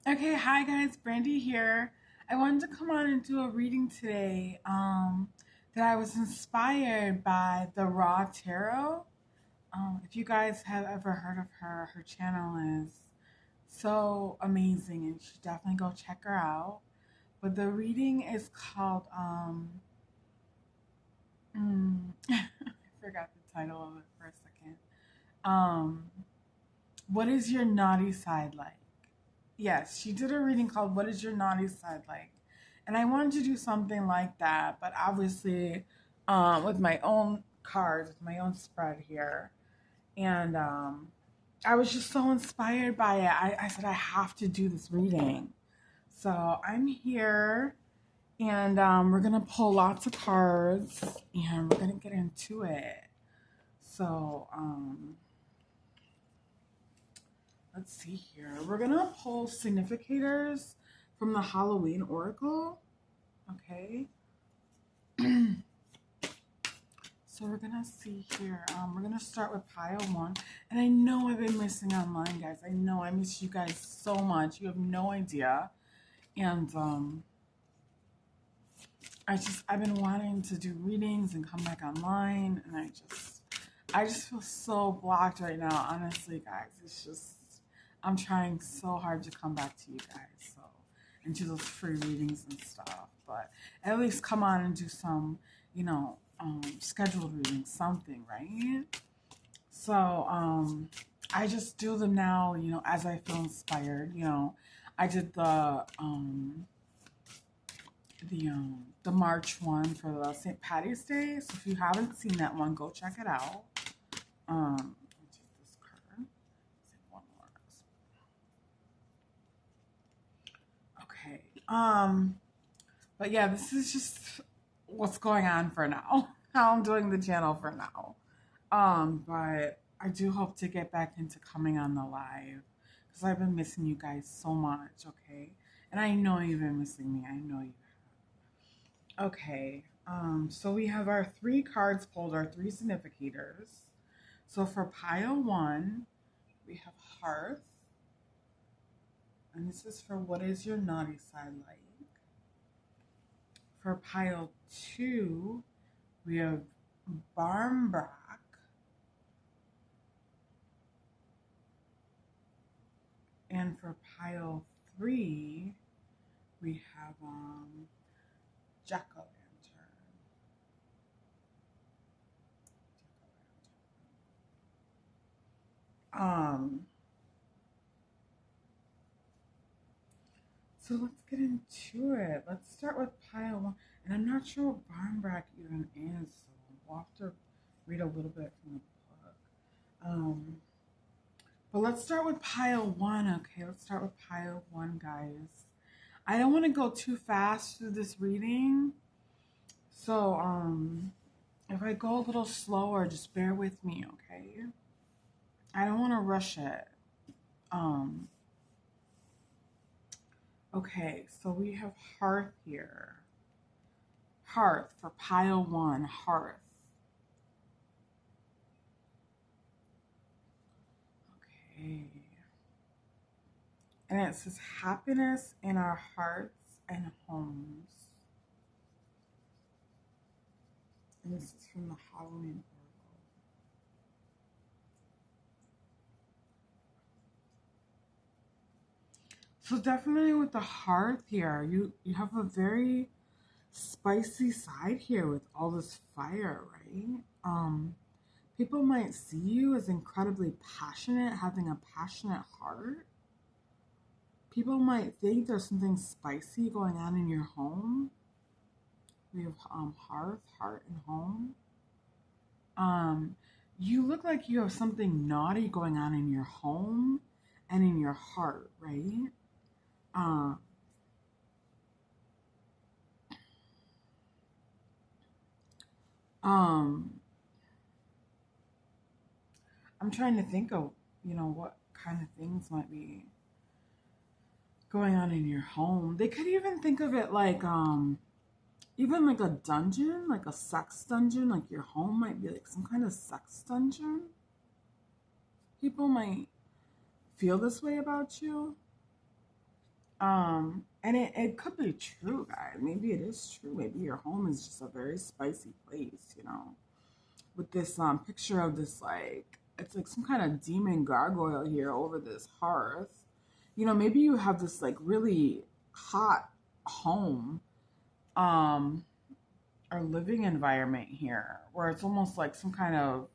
Okay, hi guys, Brandy here. I wanted to come on and do a reading today. That I was inspired by the Raw Tarot. If you guys have ever heard of her, her channel is so amazing, and you should definitely go check her out. But the reading is called I forgot the title of it for a second. Um, what is your naughty side like? Yes, she did a reading called What is Your Naughty Side Like? And I wanted to do something like that, but obviously with my own cards, with my own spread here. And I was just so inspired by it. I said, I have to do this reading. So I'm here and we're going to pull lots of cards and we're going to get into it. So, let's see here. We're gonna pull significators from the Halloween Oracle. Okay. So we're gonna see here. We're gonna start with pile one. And I know I've been missing online, guys. I know I miss you guys so much. You have no idea. And I've been wanting to do readings and come back online, and I just feel so blocked right now, honestly, guys. It's just I'm trying so hard to come back to you guys, so and do those free readings and stuff. But at least come on and do some, scheduled readings, something, right? So I just do them now, as I feel inspired. I did the March one for the St. Patty's Day. So if you haven't seen that one, go check it out. Let me take this card. One more. Okay. But yeah, this is just what's going on for now. How I'm doing the channel for now. But I do hope to get back into coming on the live because I've been missing you guys so much. Okay, and I know you've been missing me. I know you have. Okay. So we have our three cards pulled, our three significators. So for pile one, we have Hearth. And this is for what is your naughty side like? For pile two, we have Barmbrack. And for pile three, we have Jack-o'-lantern. Um, so let's get into it. Let's start with pile one. And I'm not sure what Barmbrack even is, so we'll have to read a little bit from the book. But let's start with pile one, okay? Let's start with pile one, guys. I don't want to go too fast through this reading. So, if I go a little slower, just bear with me, okay? I don't want to rush it. Okay, so we have Hearth here. Hearth for pile one, Hearth. Okay. And it says happiness in our hearts and homes. And this is from the Halloween Oracle. So definitely with the Hearth here, you have a very spicy side here with all this fire, right? People might see you as incredibly passionate, having a passionate heart. People might think there's something spicy going on in your home. We have Hearth, heart, and home. You look like you have something naughty going on in your home and in your heart, right? Um, um, I'm trying to think of, what kind of things might be going on in your home. They could even think of it like, even like a dungeon, like a sex dungeon, like your home might be like some kind of sex dungeon. People might feel this way about you. And it could be true, guys. Maybe it is true. Maybe your home is just a very spicy place, you know. With this picture of this like it's like some kind of demon gargoyle here over this hearth. You know, maybe you have this like really hot home um or living environment here where it's almost like some kind of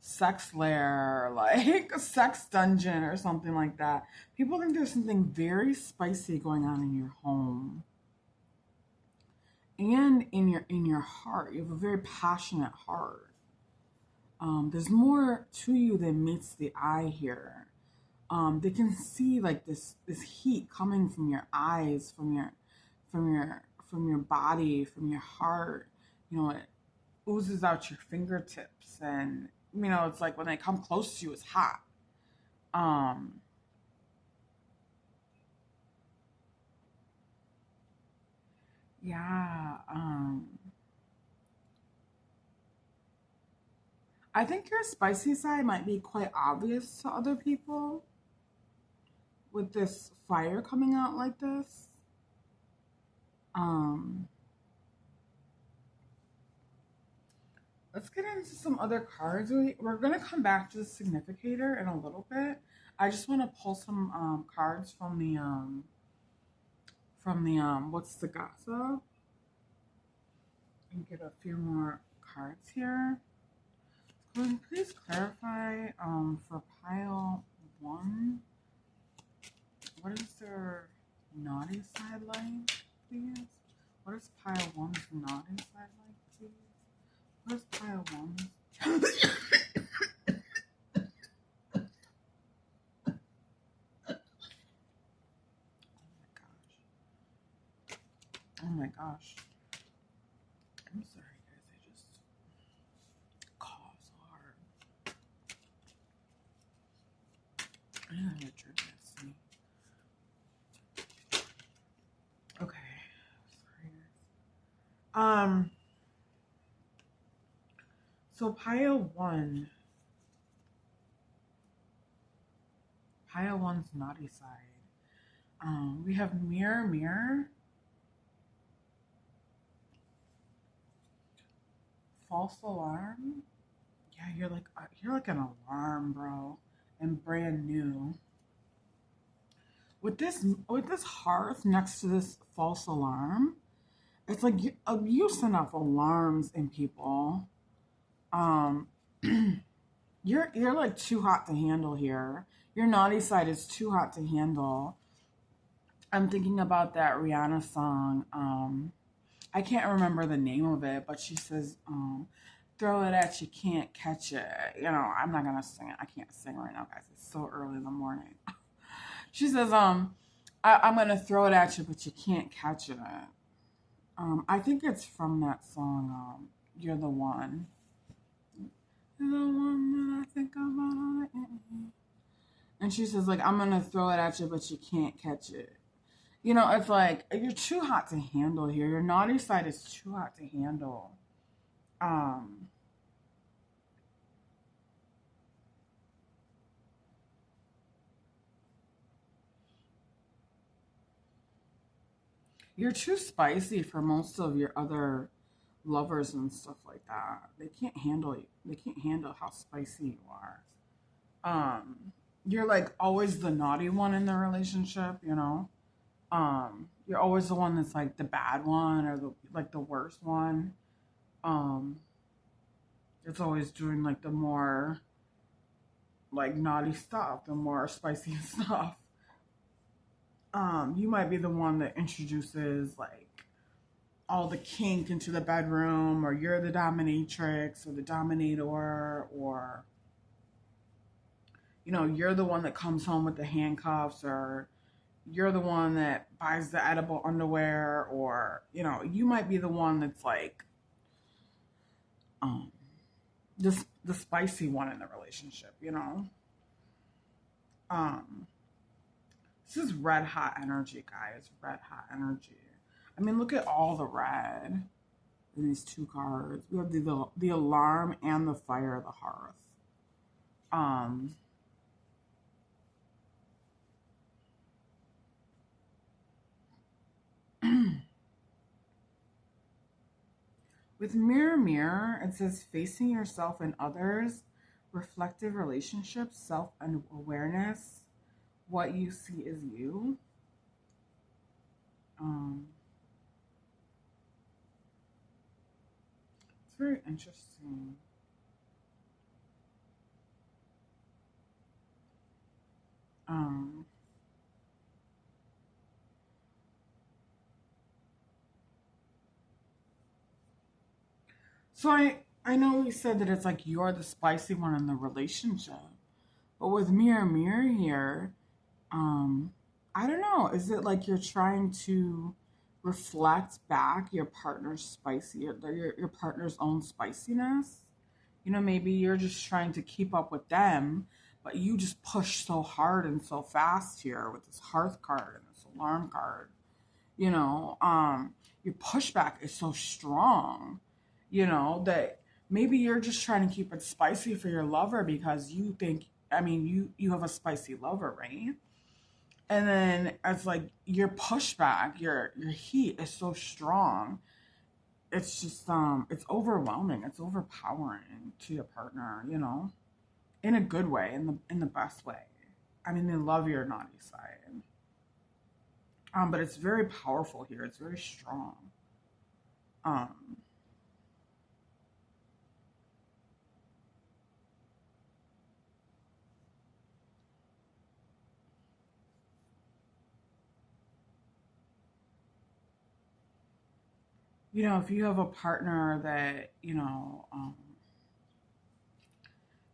sex lair, like a sex dungeon or something like that. People think there's something very spicy going on in your home and in your heart. You have a very passionate heart. There's more to you than meets the eye here. They can see like this heat coming from your eyes, from your body, from your heart. You know, it oozes out your fingertips, and you know it's like when they come close to you, it's hot. Um, yeah. I think your spicy side might be quite obvious to other people with this fire coming out like this. Um, let's get into some other cards. We're going to come back to the significator in a little bit. I just want to pull some cards from the what's the gossip and get a few more cards here. Could you please clarify for pile one, what is their naughty side like, please? What is pile one's naughty side like, please? What is pile one's? Oh my gosh. I'm sorry, guys. I just cough so hard. I don't have a drink this. Okay. Sorry, guys. So pile one's naughty side. We have mirror, mirror, false alarm. Yeah, you're like an alarm, bro, and brand new. With this hearth next to this false alarm, it's like you send off alarms in people. Um, you're like too hot to handle here. Your naughty side is too hot to handle. I'm thinking about that Rihanna song. I can't remember the name of it, but she says, throw it at you, can't catch it. You know, I'm not gonna sing it. I can't sing right now, guys. It's so early in the morning. She says, I'm gonna throw it at you, but you can't catch it. I think it's from that song, You're the One. You're the one that I think about. And she says, like, I'm gonna throw it at you, but you can't catch it. You know, it's like you're too hot to handle here. Your naughty side is too hot to handle. Um, you're too spicy for most of your other lovers and stuff like that. They can't handle you. They can't handle how spicy you are. You're like always the naughty one in the relationship, you know. You're always the one that's like the bad one or the worst one. Um, it's always doing like the more like naughty stuff, the more spicy stuff. You might be the one that introduces like all the kink into the bedroom, or you're the dominatrix or the dominator, or you know, you're the one that comes home with the handcuffs, or you're the one that buys the edible underwear, or you know, you might be the one that's like um the spicy one in the relationship, you know. Um this is red hot energy, guys. Red hot energy. I mean, look at all the red in these two cards. We have the alarm and the fire of the hearth. Um With Mirror Mirror, it says facing yourself and others, reflective relationships, self awareness, what you see is you. Um, it's very interesting. Um, so I know we said that it's like you're the spicy one in the relationship, but with Mirror Mirror here, um, I don't know. Is it like you're trying to reflect back your partner's your partner's own spiciness? You know, maybe you're just trying to keep up with them, but you just push so hard and so fast here with this hearth card and this alarm card. You know, your pushback is so strong, that maybe you're just trying to keep it spicy for your lover because you think, I mean, you have a spicy lover, right? And then it's like your pushback, your heat is so strong. It's just it's overwhelming. It's overpowering to your partner, in a good way, in the best way. I mean, they love your naughty side. But it's very powerful here. It's very strong. Um, if you have a partner that,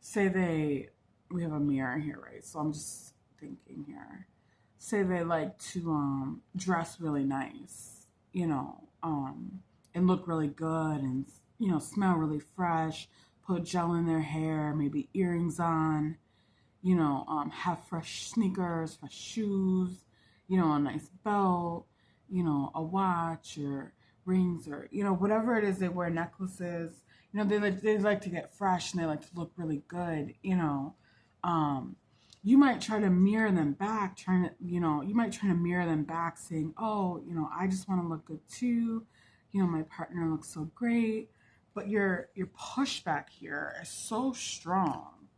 say we have a mirror here, right? So I'm just thinking here. Say they like to dress really nice, and look really good and, smell really fresh, put gel in their hair, maybe earrings on, have fresh sneakers, fresh shoes, a nice belt, a watch or rings or, whatever it is they wear, necklaces. They like to get fresh and they like to look really good, Um, you might try to mirror them back, you might try to mirror them back saying, oh, I just want to look good too. My partner looks so great. But your pushback here is so strong.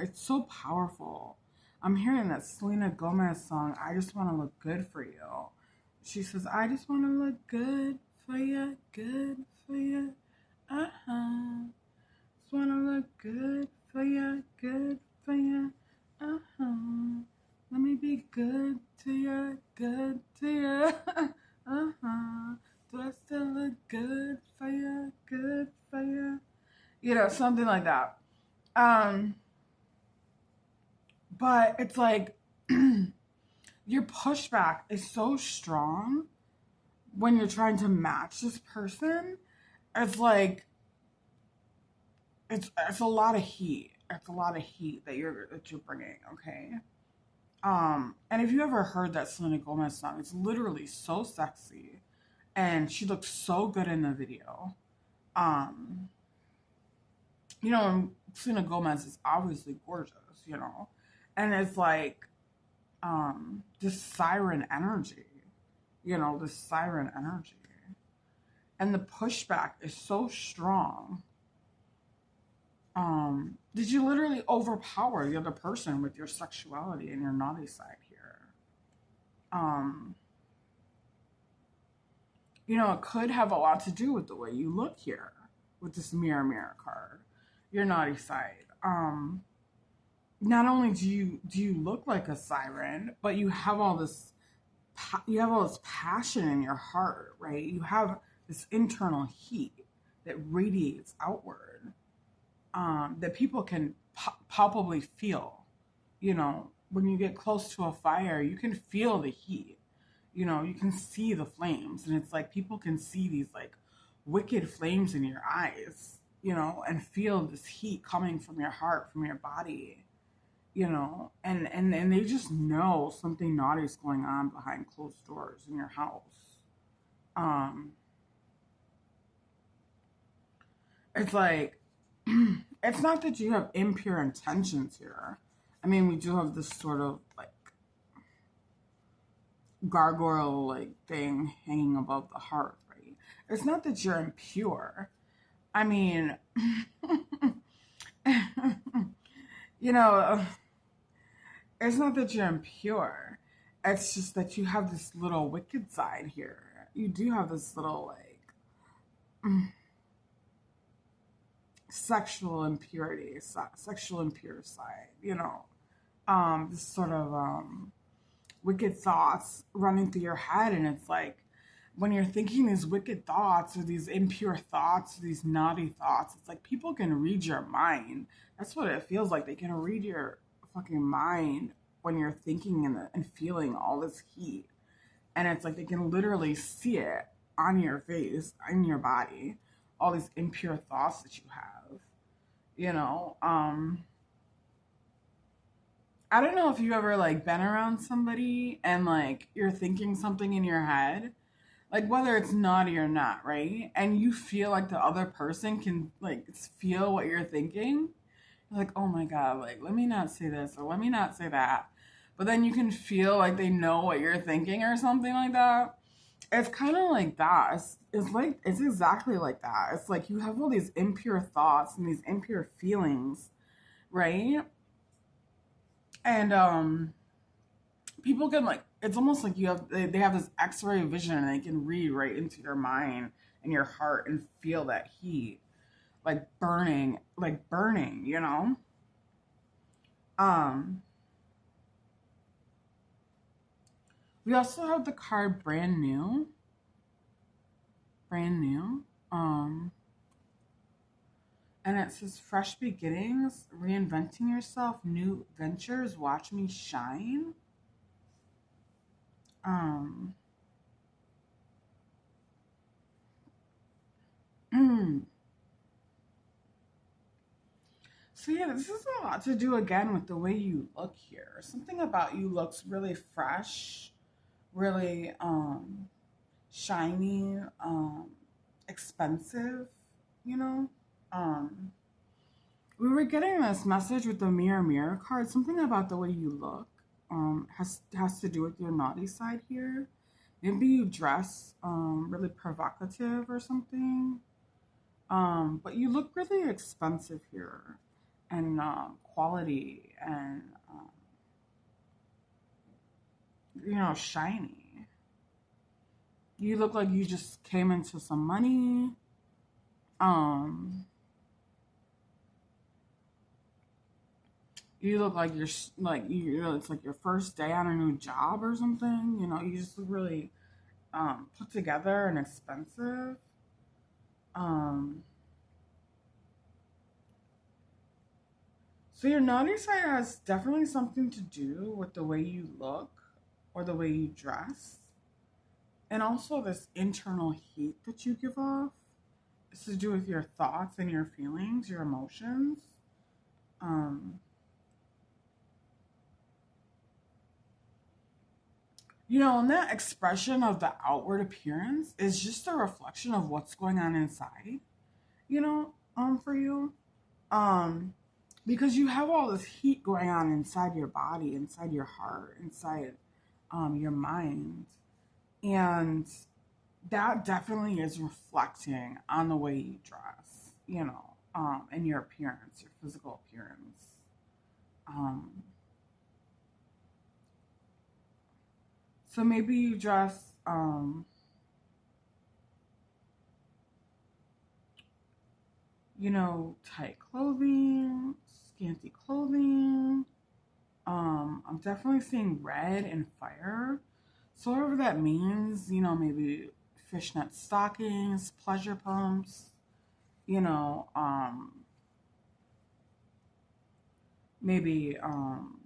It's so powerful. I'm hearing that Selena Gomez song, I Just Want to Look Good for You. She says, I just want to look good for you, good for you. Uh-huh. Just want to look good for you, good for you. Uh-huh. Let me be good to you, good to you. Uh-huh. Do I still look good for you, good for you? Something like that. Um, but it's like your pushback is so strong when you're trying to match this person. It's like it's a lot of heat. It's a lot of heat that you're bringing. Okay. And if you ever heard that Selena Gomez song, it's literally so sexy, and she looks so good in the video. Um, and Selena Gomez is obviously gorgeous, and it's like this siren energy, this siren energy. And the pushback is so strong. Did you literally overpower the other person with your sexuality and your naughty side here? Um, it could have a lot to do with the way you look here with this mirror mirror card, your naughty side. Not only do you look like a siren, but you have all this passion in your heart, right? You have this internal heat that radiates outward, that people can palpably feel. When you get close to a fire, you can feel the heat. You can see the flames, and it's like people can see these like wicked flames in your eyes, and feel this heat coming from your heart, from your body, and they just know something naughty is going on behind closed doors in your house. Um, it's like it's not that you have impure intentions here. I mean, we do have this sort of like gargoyle like thing hanging above the hearth, right? It's not that you're impure. I mean, you know, it's not that you're impure. It's just that you have this little wicked side here. You do have this little, like, sexual impurity, sexual impure side, this sort of wicked thoughts running through your head. And it's like, when you're thinking these wicked thoughts or these impure thoughts, or these naughty thoughts, it's like people can read your mind. That's what it feels like. They can read your fucking mind when you're thinking and feeling all this heat. And it's like they can literally see it on your face, in your body, all these impure thoughts that you have, you know. I don't know if you ever like been around somebody and like you're thinking something in your head, like whether it's naughty or not, right? And you feel like the other person can like feel what you're thinking. You're like, oh my God, like let me not say this or let me not say that. But then you can feel like they know what you're thinking or something like that. It's kind of like that. It's exactly like that. It's like you have all these impure thoughts and these impure feelings, right? And people can like it's almost like they have this x-ray vision and they can read right into your mind and your heart and feel that heat like burning, um we also have the card brand new, um and it says fresh beginnings, reinventing yourself, new ventures, watch me shine. um So yeah, this has a lot to do again with the way you look here. Something about you looks really fresh, really shiny, expensive, you know? Um we were getting this message with the mirror card. Something about the way you look has to do with your naughty side here. Maybe you dress really provocative or something. But you look really expensive here and quality and, shiny. You look like you just came into some money. Um, you look like it's like your first day on a new job or something. You just look really put together and expensive. Um, so your naughty side has definitely something to do with the way you look or the way you dress. And also this internal heat that you give off. It's to do with your thoughts and your feelings, your emotions. Um, and that expression of the outward appearance is just a reflection of what's going on inside, for you. Um, because you have all this heat going on inside your body, inside your heart, inside your mind. And that definitely is reflecting on the way you dress, and your appearance, your physical appearance. Um, so maybe you dress, tight clothing, scanty clothing. I'm definitely seeing red and fire. So whatever that means, maybe fishnet stockings, pleasure pumps, you know, um, maybe um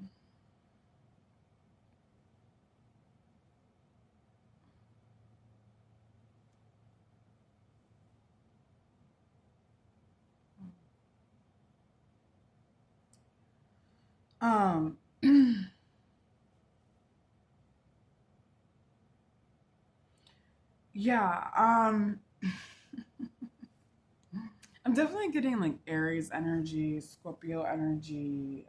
yeah, I'm definitely getting like Aries energy, Scorpio energy,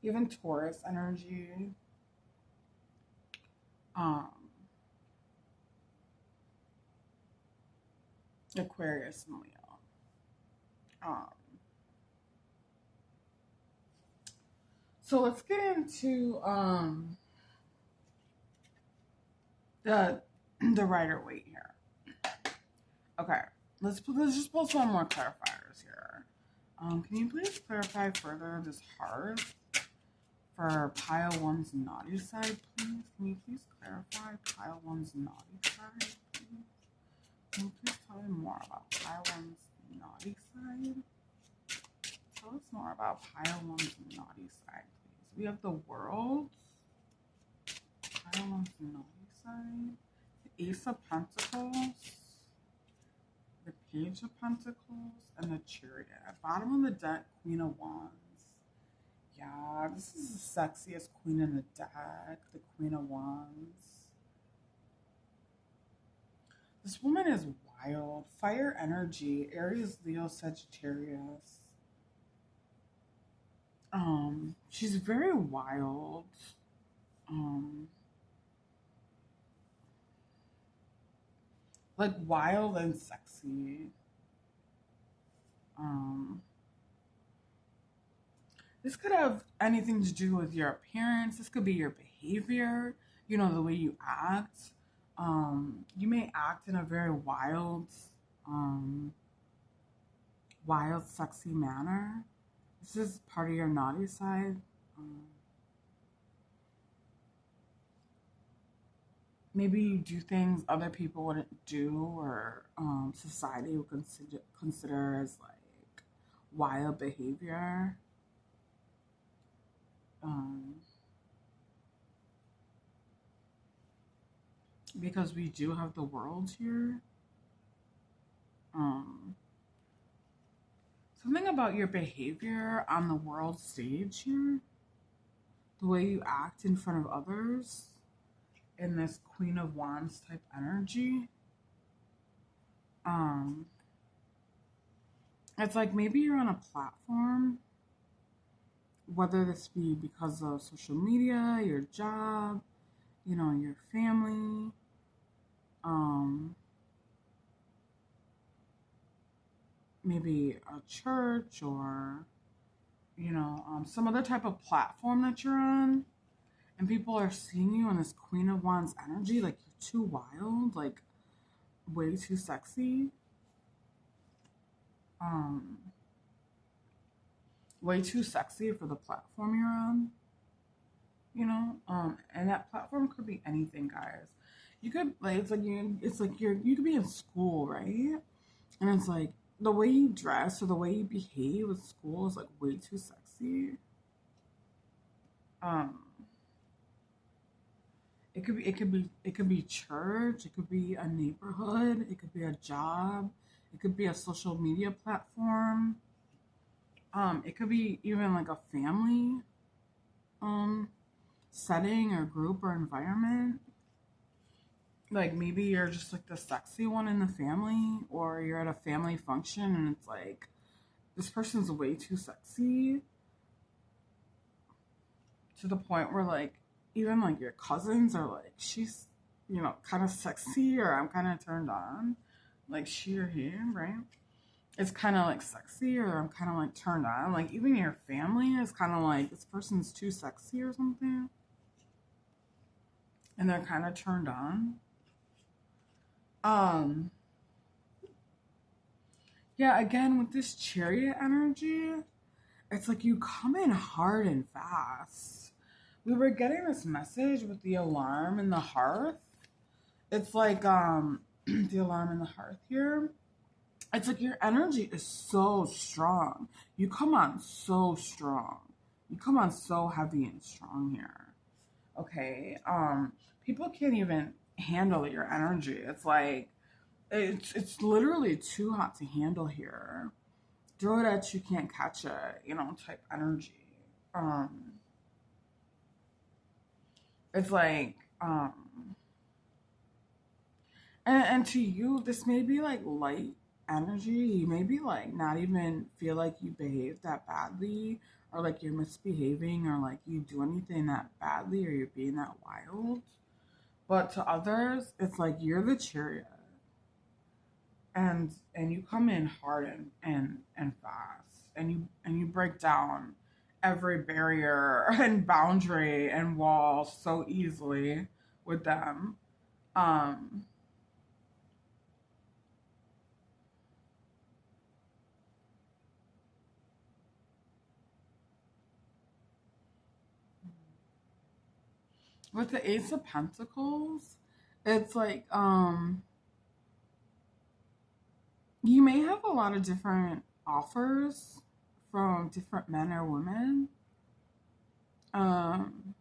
even Taurus energy. Um Aquarius and Leo. Um, so let's get into the the Rider Waite here. Okay, let's just pull some more clarifiers here. Can you please clarify further this hearth for pile one's naughty side, please? Can you please clarify pile one's naughty side, please? Can you please tell me more about pile one's naughty side? Tell us more about pile one's naughty side, please. We have the World, pile one's naughty side, the Ace of Pentacles, the Page of Pentacles, and the Chariot. At bottom of the deck, Queen of Wands. Yeah, this is the sexiest queen in the deck, the Queen of Wands. This woman is wild. Fire energy, Aries, Leo, Sagittarius. She's very wild. Like wild and sexy. This could have anything to do with your appearance. This could be your behavior, you know, the way you act. You may act in a very wild, sexy manner. This is part of your naughty side. Maybe you do things other people wouldn't do, or society would consider as like wild behavior. Because we do have the World here. Something about your behavior on the world stage here, the way you act in front of others in this Queen of Wands type energy. It's like maybe you're on a platform, whether this be because of social media, your job, you know, your family, maybe a church, or you know, some other type of platform that you're on, and people are seeing you in this Queen of Wands energy, like you're too wild, like way too sexy, way too sexy for the platform you're on, you know, and that platform could be anything, guys. You could like you could be in school, right? And it's like the way you dress or the way you behave at school is like way too sexy. Um, it could be church, it could be a neighborhood, it could be a job, it could be a social media platform. It could be even like a family setting or group or environment. Like maybe you're just like the sexy one in the family, or you're at a family function and it's like this person's way too sexy to the point where like even like your cousins are like, she's, you know, kind of sexy, or I'm kind of turned on, like she or he, right? It's kind of like sexy, or I'm kind of like turned on. Like even your family is kind of like, this person's too sexy or something, and they're kind of turned on. Yeah, again with this Chariot energy, it's like you come in hard and fast. We were getting this message with the alarm in the hearth. It's like the alarm in the hearth here. It's like your energy is so strong. You come on so strong. You come on so heavy and strong here. Okay. People can't even handle your energy. It's like it's literally too hot to handle here. Throw it at you, can't catch it, you know, type energy. It's like and to you this may be like light energy. You maybe like not even feel like you behave that badly, or like you're misbehaving, or like you do anything that badly, or you're being that wild. But to others, it's like you're the Chariot. and you come in hard and fast, and you break down every barrier and boundary and wall so easily with them. Um, with the Ace of Pentacles, it's like you may have a lot of different offers from different men or women. Um,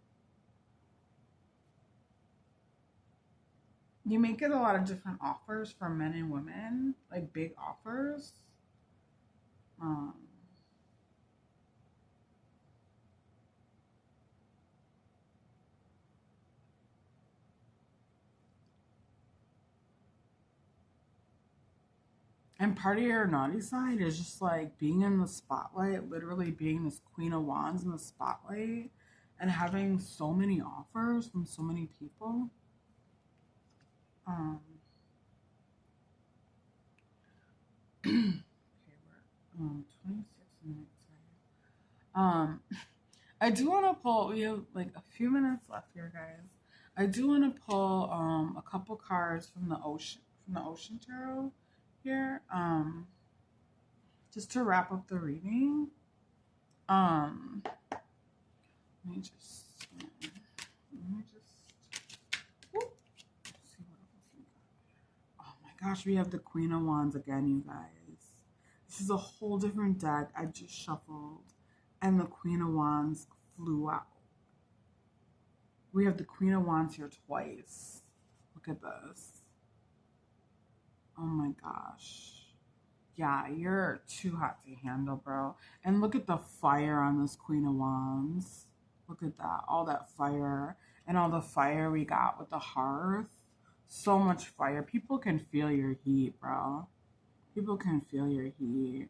you may get a lot of different offers from men and women, like big offers. Um, and part of your naughty side is just like being in the spotlight, literally being this Queen of Wands in the spotlight and having so many offers from so many people. Um, okay, we're 26 minutes. I do want to pull. We have like a few minutes left here, guys. I do want to pull a couple cards from the Ocean Tarot here. Just to wrap up the reading. Um, let me just whoop, see what else we got. Oh my gosh, we have the Queen of Wands again, you guys. This is a whole different deck I just shuffled, and the Queen of Wands flew out. We have the Queen of Wands here twice. Look at this. Oh my gosh. Yeah, you're too hot to handle, bro. And look at the fire on this Queen of Wands. Look at that. All that fire. And all the fire we got with the hearth. So much fire. People can feel your heat, bro. People can feel your heat.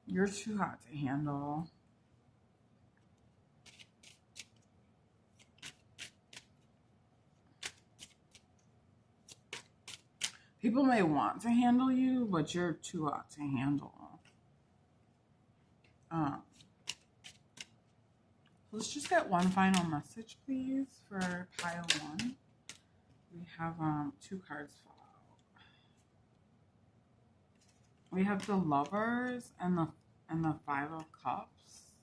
You're too hot to handle. People may want to handle you, but you're too hot to handle. Let's just get one final message, please, for pile one. We have two cards fall out. We have the Lovers and the Five of Cups.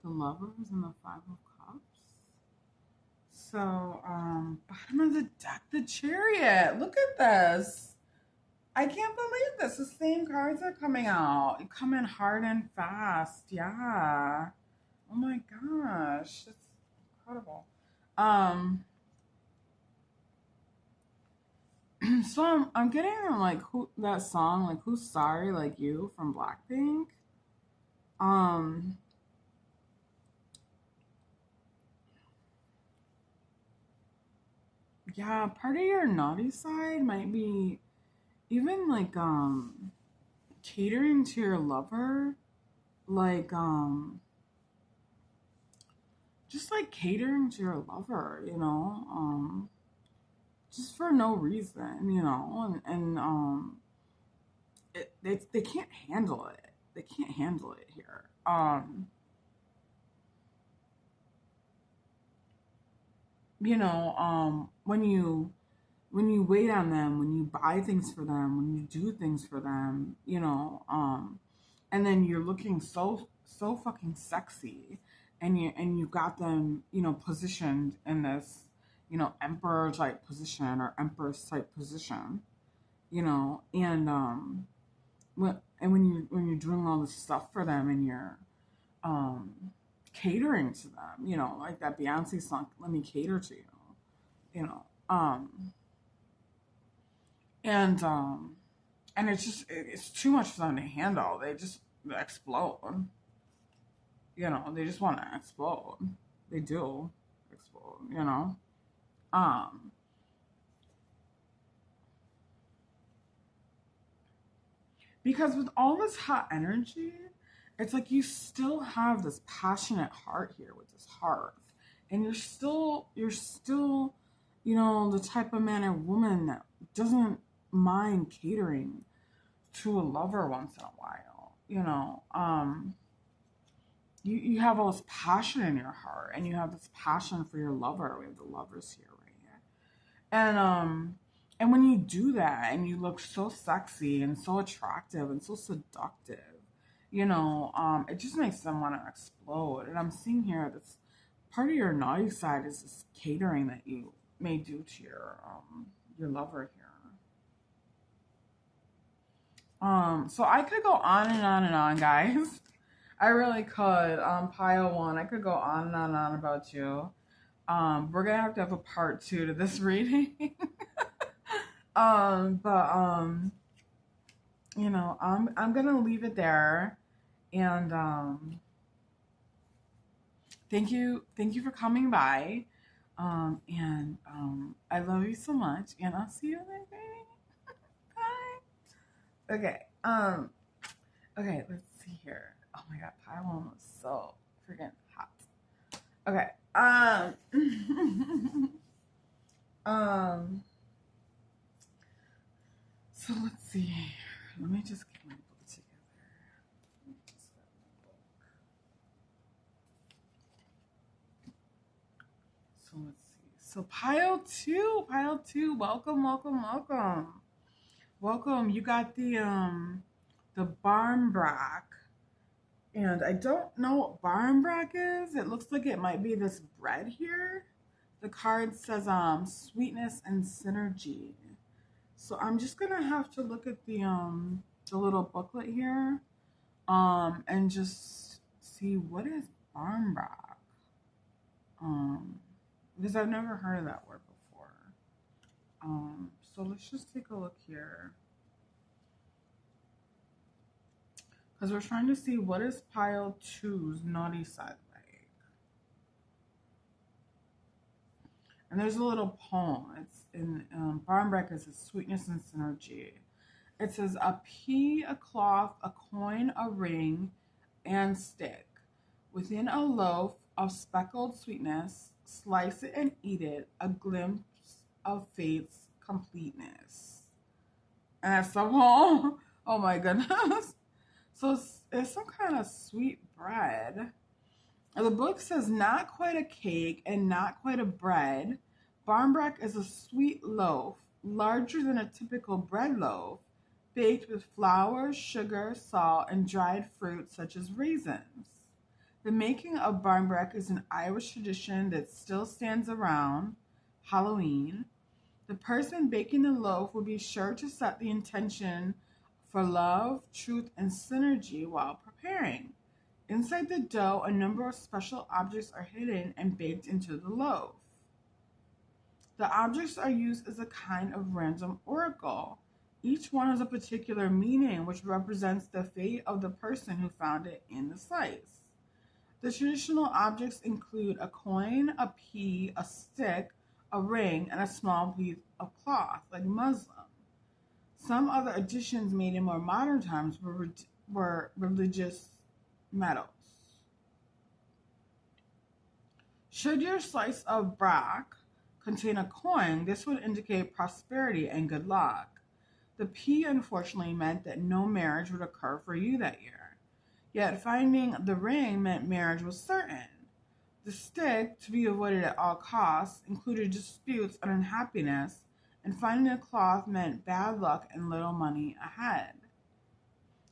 The Lovers and the Five of Cups. So, bottom of the deck, the Chariot. Look at this. I can't believe this. The same cards are coming out. You come in hard and fast. Yeah. Oh my gosh. That's incredible. So I'm getting like who that song, like Who's Sorry Like You from Blackpink. Um yeah, part of your naughty side might be even like catering to your lover, like just like catering to your lover, just for no reason, and they can't handle it. They can't handle it here. When you wait on them, when you buy things for them, when you do things for them, and then you're looking so fucking sexy, and you got them, positioned in this, emperor type position or empress type position, and when you're doing all this stuff for them and you're um catering to them, like that Beyonce song, "Let Me Cater to You," you know, and it's just it's too much for them to handle. They just explode. They just want to explode. They do explode. Um, because with all this hot energy, it's like you still have this passionate heart here with this hearth, and you're still the type of man or woman that doesn't mind catering to a lover once in a while. You have all this passion in your heart, and you have this passion for your lover. We have the lovers here, right here. And when you do that and you look so sexy and so attractive and so seductive, it just makes them want to explode. And I'm seeing here this part of your naughty side is this catering that you may do to your lover here. So I could go on and on and on, guys. I really could. Pile one, I could go on and on about you. We're gonna have to have a part 2 to this reading. But I'm gonna leave it there. And thank you for coming by. And I love you so much, and I'll see you next week. Bye. Okay, let's see here. Oh my god, pile one was so freaking hot. Okay. So let's see. Let me just get my book together. So let's see. So pile two. Welcome. You got the barmbrack. And I don't know what barmbrack is. It looks like it might be this bread here. The card says sweetness and synergy. So I'm just gonna have to look at the little booklet here, and just see what is barmbrack. Because I've never heard of that word before. So let's just take a look here. Because we're trying to see what is pile 2's naughty side like. And there's a little poem. It's in barmbrack. It says sweetness and synergy. It says a pea, a cloth, a coin, a ring, and stick. Within a loaf of speckled sweetness, slice it and eat it, a glimpse of fate's completeness. And that's the whole, oh my goodness. So it's some kind of sweet bread. The book says not quite a cake and not quite a bread. Barmbrack is a sweet loaf, larger than a typical bread loaf, baked with flour, sugar, salt, and dried fruit such as raisins. The making of barmbrack is an Irish tradition that still stands around Halloween. The person baking the loaf will be sure to set the intention for love, truth, and synergy while preparing. Inside the dough, a number of special objects are hidden and baked into the loaf. The objects are used as a kind of random oracle. Each one has a particular meaning which represents the fate of the person who found it in the slice. The traditional objects include a coin, a pea, a stick, a ring, and a small piece of cloth, like muslin. Some other additions made in more modern times were religious medals. Should your slice of brack contain a coin, this would indicate prosperity and good luck. The pea unfortunately meant that no marriage would occur for you that year. Yet finding the ring meant marriage was certain. The stick, to be avoided at all costs, included disputes and unhappiness, and finding a cloth meant bad luck and little money ahead.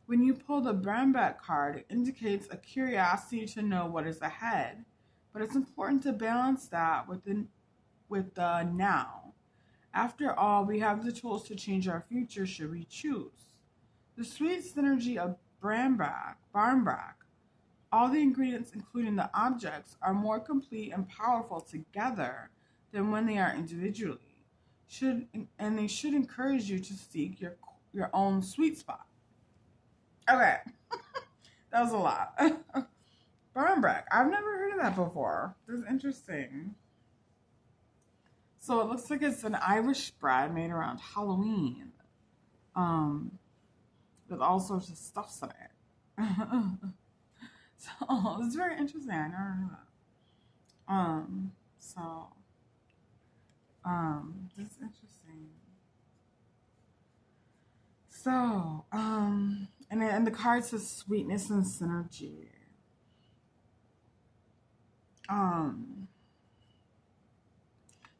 When you pull the barmbrack card, it indicates a curiosity to know what is ahead, but it's important to balance that with the now. After all, we have the tools to change our future should we choose. The sweet synergy of barmbrack, all the ingredients, including the objects, are more complete and powerful together than when they are individually. They should encourage you to seek your own sweet spot. Okay, that was a lot. Barmbrack, I've never heard of that before. This is interesting. So it looks like it's an Irish bread made around Halloween, with all sorts of stuffs in it. So it's very interesting. I never heard of that. This is interesting. So, and the card says sweetness and synergy. Um,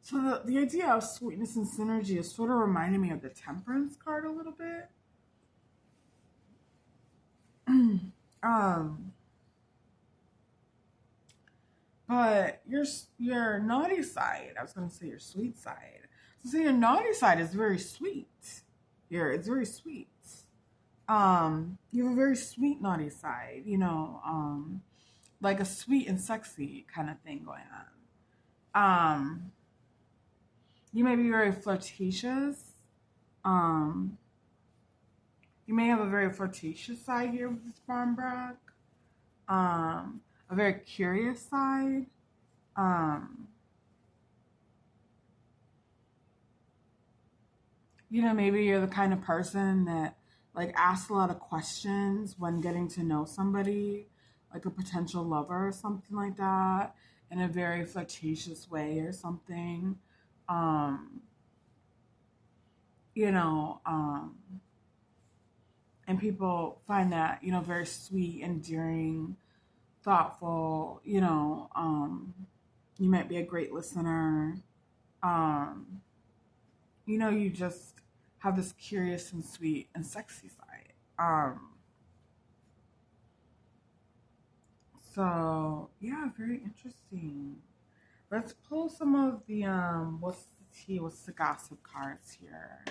so the idea of sweetness and synergy is sort of reminding me of the Temperance card a little bit. um, but your naughty side, I was gonna say your sweet side. So your naughty side is very sweet. Here, it's very sweet. You have a very sweet naughty side, like a sweet and sexy kind of thing going on. You may be very flirtatious. Um, you may have a very flirtatious side here with this Barnbrook. A very curious side. Um, Maybe you're the kind of person that like asks a lot of questions when getting to know somebody, like a potential lover or something like that, in a very flirtatious way or something. Um, you know, um, and people find that, very sweet, endearing, thoughtful, you might be a great listener. Um, you just have this curious and sweet and sexy side. So yeah, very interesting. Let's pull some of the what's the gossip cards here.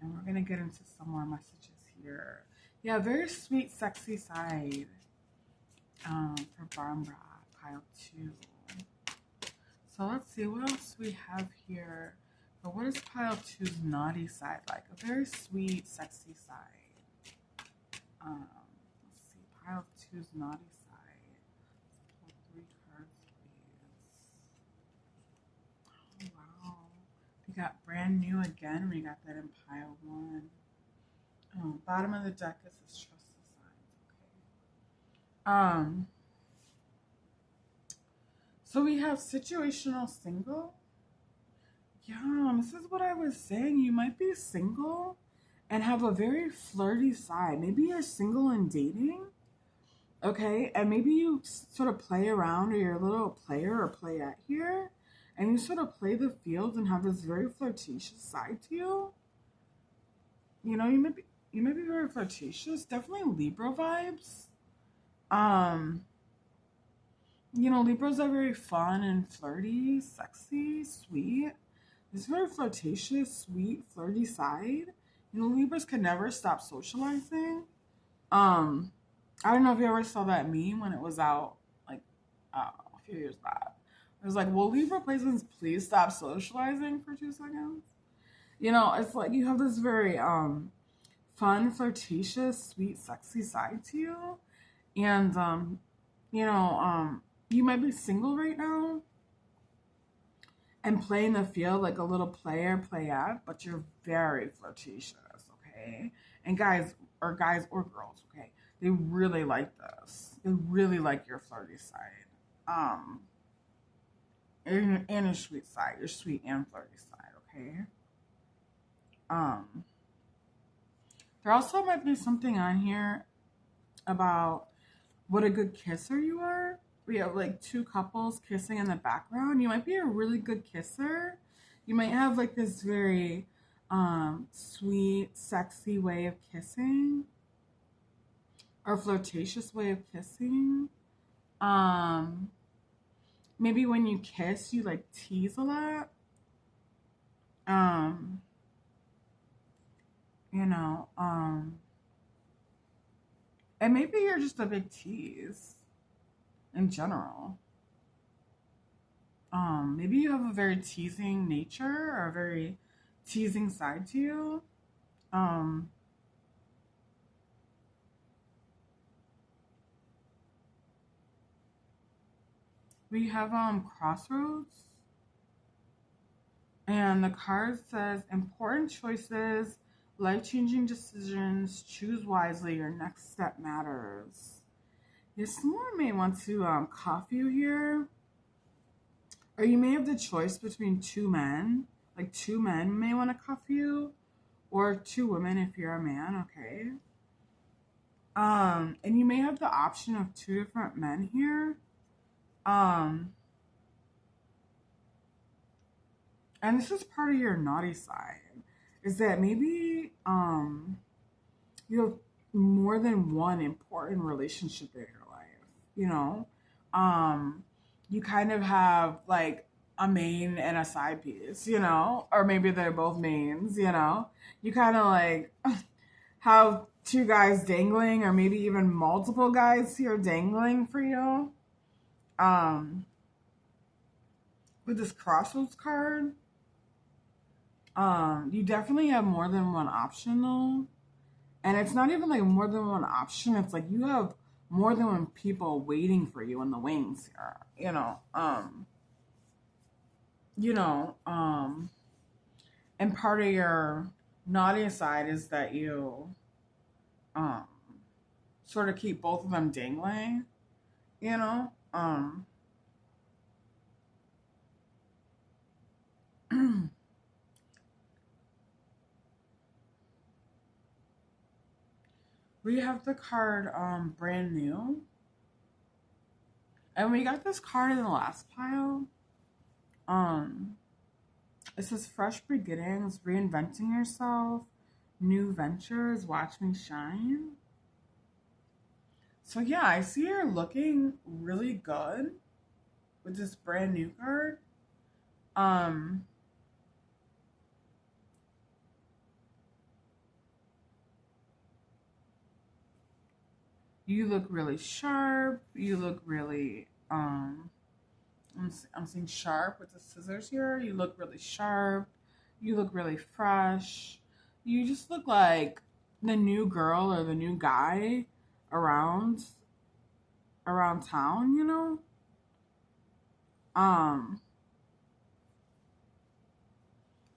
And we're gonna get into some more messages here. Yeah, very sweet, sexy side. For Barbara, pile 2. So let's see what else we have here. But what is pile 2's naughty side like? A very sweet, sexy side. Let's see, pile 2's naughty side. Let's pull 3 cards, please. Oh wow. We got brand new again. We got that in pile 1. Bottom of the deck is this trust the signs. Okay. So we have situational single. Yeah, this is what I was saying. You might be single and have a very flirty side. Maybe you're single and dating. Okay, and maybe you sort of play around, or you're a little player or playette here, and you sort of play the field and have this very flirtatious side to you. You may be very flirtatious. Definitely Libra vibes. Um, Libras are very fun and flirty, sexy, sweet. This very flirtatious, sweet, flirty side. Libras can never stop socializing. Um, I don't know if you ever saw that meme when it was out, like, a few years back. It was like, will Libra placements please stop socializing for 2 seconds? It's like you have this very fun, flirtatious, sweet, sexy side to you. And, you might be single right now and playing the field like a little player, playette, but you're very flirtatious, okay? And guys or girls, okay, they really like this. They really like your flirty side. And your sweet side, your sweet and flirty side, okay? Um, there also might be something on here about what a good kisser you are. We have like 2 couples kissing in the background. You might be a really good kisser. You might have like this very sweet, sexy way of kissing, or flirtatious way of kissing. Maybe when you kiss, you like tease a lot. Um, you know, um, and maybe you're just a big tease in general. Maybe you have a very teasing nature or a very teasing side to you. Um, we have Crossroads, and the card says important choices, life-changing decisions, choose wisely, your next step matters. Yes, someone may want to cuff you here, or you may have the choice between 2 men. Like 2 men may want to cuff you, or two women if you're a man, okay? And you may have the option of two different men here. Um, and this is part of your naughty side, is that maybe you have more than one important relationship in your life, you know? Um, you kind of have like a main and a side piece, you know? Or maybe they're both mains, you know? You kind of like have two guys dangling, or maybe even multiple guys here dangling for you. Um, with this crossroads card, you definitely have more than one option though. And it's not even like more than one option. It's like you have more than one people waiting for you in the wings here. You know, and part of your naughty side is that you um sort of keep both of them dangling, you know? We have the card brand new. And we got this card in the last pile. Um it says fresh beginnings, reinventing yourself, new ventures, watch me shine. So yeah, I see you're looking really good with this brand new card. Um you look really sharp. You look really I'm seeing sharp with the scissors here. You look really sharp. You look really fresh. You just look like the new girl or the new guy around town, you know? Um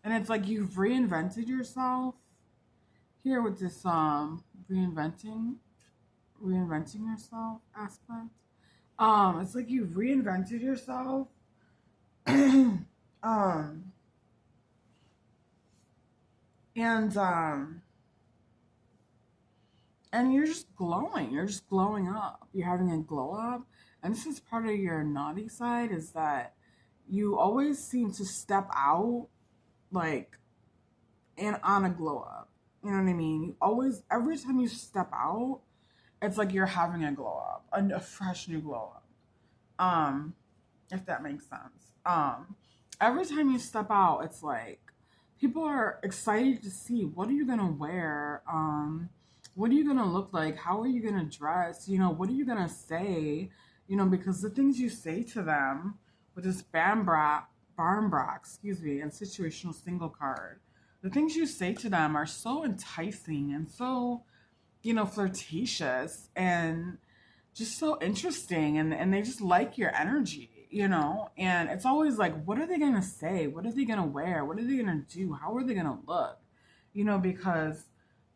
and it's like you've reinvented yourself here with this reinventing yourself aspect. It's like you've reinvented yourself. um and and you're just glowing. You're just glowing up. You're having a glow up. And this is part of your naughty side, is that you always seem to step out like and on a glow up. You know what I mean? You always, every time you step out, it's like you're having a glow up, a fresh new glow up. Um, if that makes sense. Every time you step out, it's like people are excited to see what are you gonna wear. What are you gonna look like? How are you gonna dress? You know, what are you gonna say? You know, because the things you say to them with this Barnbra, excuse me, and situational single card, the things you say to them are so enticing and so, you know, flirtatious and just so interesting, and they just like your energy, you know? And it's always like, what are they gonna say? What are they gonna wear? What are they gonna do? How are they gonna look? You know, because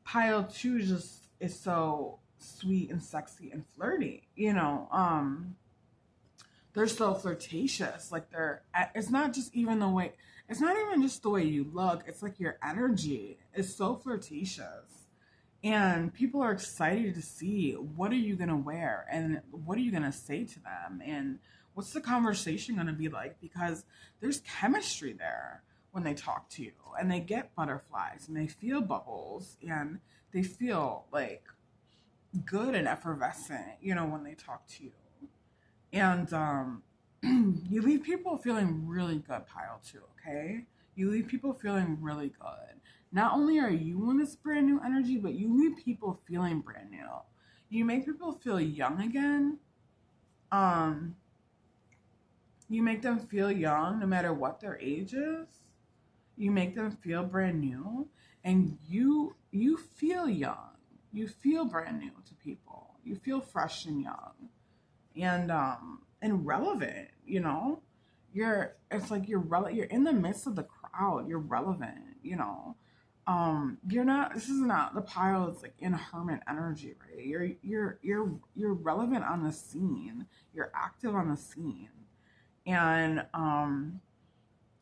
pile two just is so sweet and sexy and flirty, you know. They're so flirtatious. Like it's not just even the way, it's not even just the way you look, it's like your energy is so flirtatious. And people are excited to see what are you going to wear and what are you going to say to them and what's the conversation going to be like, because there's chemistry there when they talk to you, and they get butterflies and they feel bubbles and they feel like good and effervescent, you know, when they talk to you. And you leave people feeling really good, pile two, okay? You leave people feeling really good. Not only are you in this brand new energy, but you leave people feeling brand new. You make people feel young again. Um, you make them feel young no matter what their age is. You make them feel brand new, and you feel young. You feel brand new to people. You feel fresh and young and relevant, you know. It's like you're in the midst of the crowd. You're relevant, you know. You're not, this is not the pile, it's like in hermit energy, right? You're relevant on the scene. You're active on the scene. And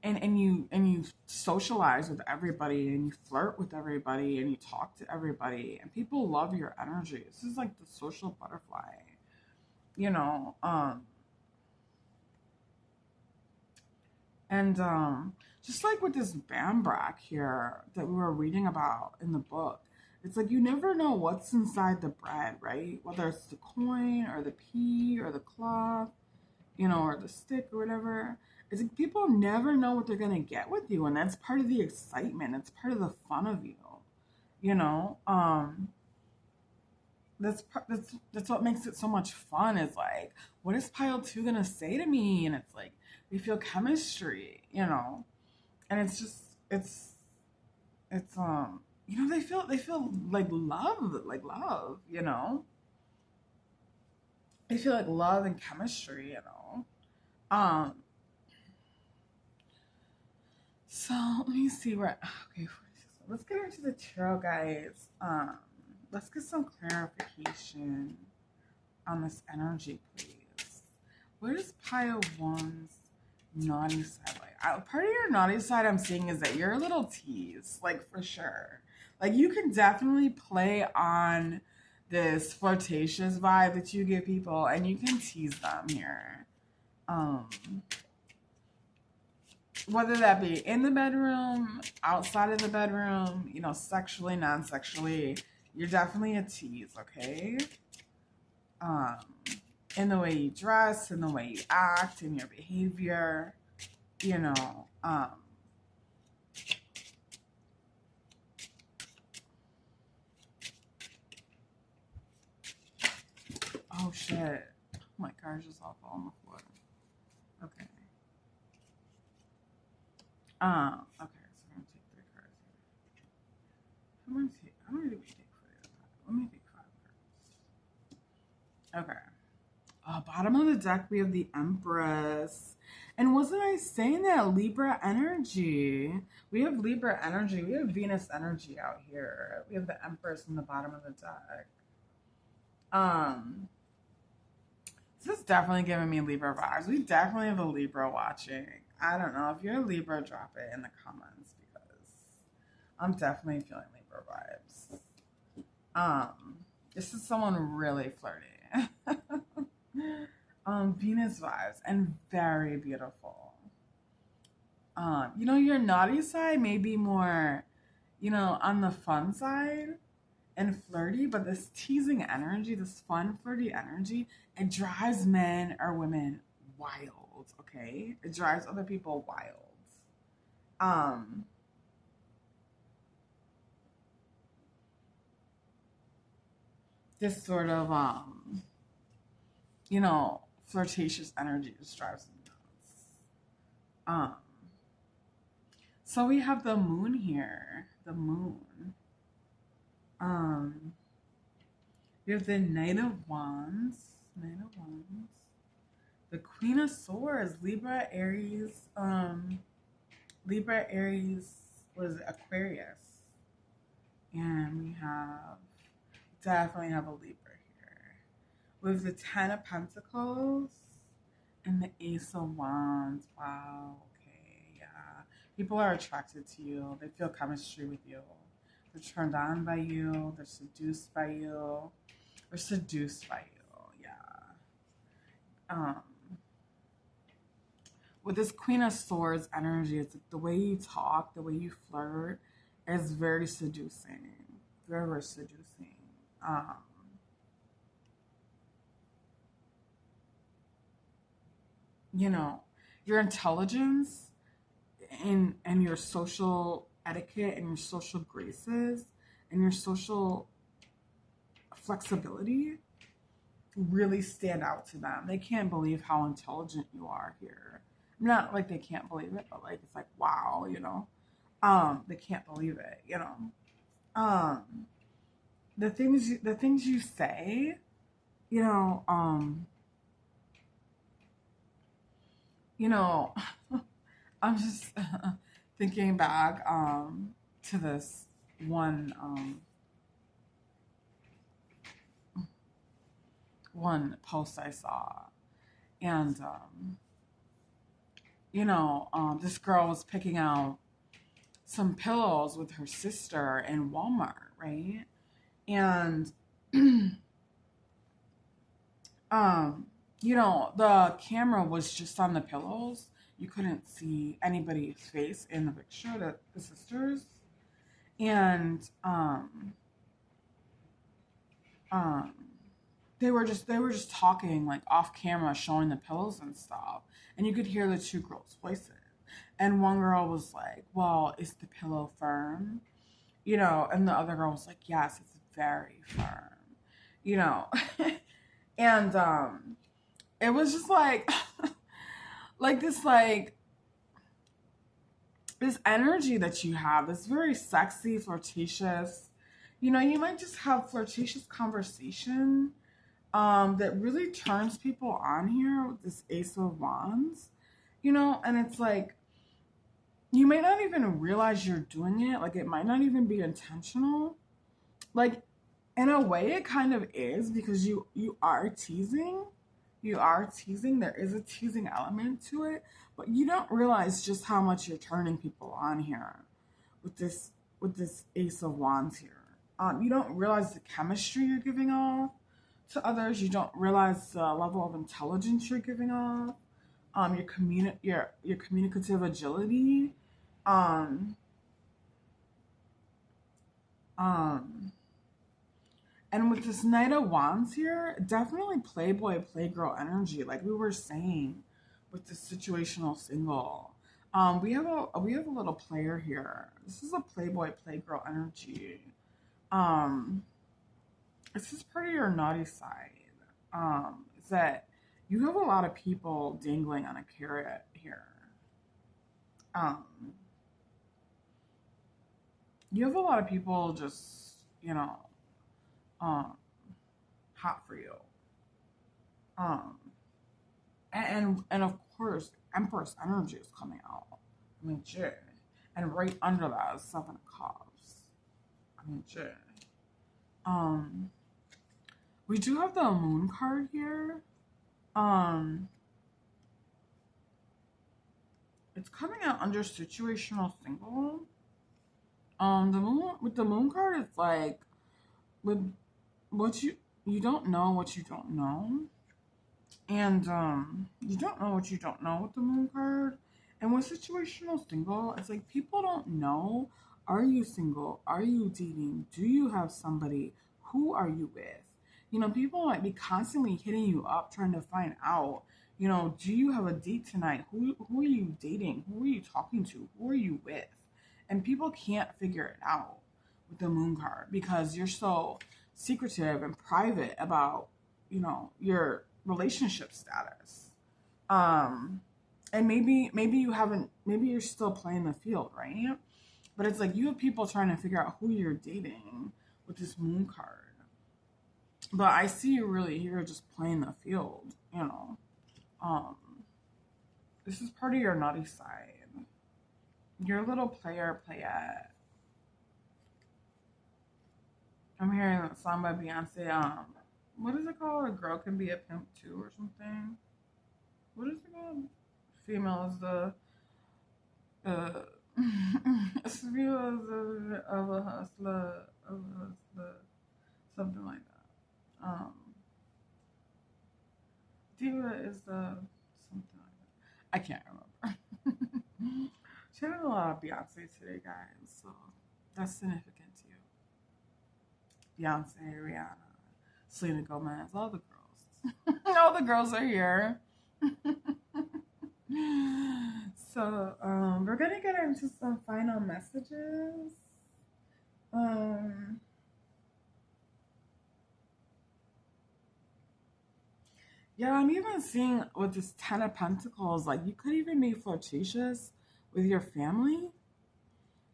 and you socialize with everybody and you flirt with everybody and you talk to everybody and people love your energy. This is like the social butterfly, you know. And just like with this Bambrak here that we were reading about in the book, it's like you never know what's inside the bread, right? Whether it's the coin or the pea or the cloth, or the stick or whatever. It's like people never know what they're gonna get with you, and that's part of the excitement. It's part of the fun of you, you know. That's what makes it so much fun. Is like, what is pile two gonna say to me? And it's like we feel chemistry, and it's just it's they feel like love, they feel like love and chemistry, um so let me see where. Okay, let's get into the tarot, guys. Let's get some clarification on this energy, please. Where does pile one's naughty side like? Part of your naughty side I'm seeing is that you're a little tease, like for sure. Like you can definitely play on this flirtatious vibe that you give people, and you can tease them here. Um, whether that be in the bedroom, outside of the bedroom, sexually, non-sexually, you're definitely a tease, okay? Um, in the way you dress, in the way you act, in your behavior, you know. Oh shit. My car's just all fall on the floor. Okay. Okay, so I'm gonna take 3 cards here. How many do we take for the other time? Let me take 5 cards. Okay. Bottom of the deck, we have the Empress. And wasn't I saying that Libra energy? We have Libra energy. We have Venus energy out here. We have the Empress in the bottom of the deck. This is definitely giving me Libra vibes. We definitely have a Libra watching. I don't know. If you're a Libra, drop it in the comments because I'm definitely feeling Libra vibes. This is someone really flirty. Venus vibes and very beautiful. Your naughty side may be more, on the fun side and flirty, but this teasing energy, this fun, flirty energy, it drives men or women wild, okay? It drives other people wild. Um, this sort of, flirtatious energy just drives them nuts. Um, so we have the moon here. The moon. We have the Knight of Wands. The Queen of Swords. Libra, Aries. Was Aquarius. And we definitely have a Libra here. With the 10 of Pentacles and the Ace of Wands. Wow. Okay. Yeah. People are attracted to you. They feel chemistry with you. They're turned on by you. They're seduced by you. Yeah. With this Queen of Swords energy, it's like the way you talk, the way you flirt is very seducing. Very, very seducing. Your intelligence and your social etiquette and your social graces and your social flexibility really stand out to them. They can't believe how intelligent you are here. Not like they can't believe it, but like it's like wow, they can't believe it, the things you say, you know, you know, I'm just thinking back to this one post I saw, and this girl was picking out some pillows with her sister in Walmart, right? And um, the camera was just on the pillows. You couldn't see anybody's face in the picture, the sisters. And um they were just talking like off camera, showing the pillows and stuff. And you could hear the two girls' voices. And one girl was like, "Well, is the pillow firm?" And the other girl was like, "Yes, it's very firm." You know. And it was just like like this energy that you have, this very sexy, flirtatious. You might just have flirtatious conversation that really turns people on here with this Ace of Wands. And it's like you may not even realize you're doing it. Like it might not even be intentional. Like in a way it kind of is, because you are teasing. You are teasing. There is a teasing element to it, but you don't realize just how much you're turning people on here with this Ace of Wands here. You don't realize the chemistry you're giving off to others. You don't realize the level of intelligence you're giving off. Your communicative agility. Um, um, And with this Knight of Wands here, definitely Playboy, Playgirl energy, like we were saying with the situational single. We have a little player here. This is a Playboy, Playgirl energy. Um, this is part of your naughty side. Is that you have a lot of people dangling on a carrot here. Um, you have a lot of people just, um, hot for you. Um, and of course, Empress energy is coming out. I mean, shit. And right under that is Seven of Cups. I mean, shit. Um, we do have the Moon card here. Um, it's coming out under situational single. The moon with the Moon card, it's like with what you don't know what you don't know. And you don't know what you don't know with the Moon card. And with situational single, it's like people don't know. Are you single? Are you dating? Do you have somebody? Who are you with? People might be constantly hitting you up trying to find out, do you have a date tonight? Who are you dating? Who are you talking to? Who are you with? And people can't figure it out with the Moon card because you're so secretive and private about, your relationship status. Um, and maybe you haven't, maybe you're still playing the field, right? But it's like you have people trying to figure out who you're dating with this Moon card. But I see you really here just playing the field. Um, this is part of your naughty side. You're a little playette. I'm hearing that song by Beyonce. What is it called? A girl can be a pimp too, or something. What is it called? Female is the uh, female is of a hustler, something like that. Diva is the something like that. I can't remember. She had a lot of Beyonce today, guys, so that's significant to you. Beyonce, Rihanna, Selena Gomez, all the girls. All the girls are here. So we're gonna get into some final messages. Um, yeah, I'm even seeing with this Ten of Pentacles, like you could even be flirtatious with your family,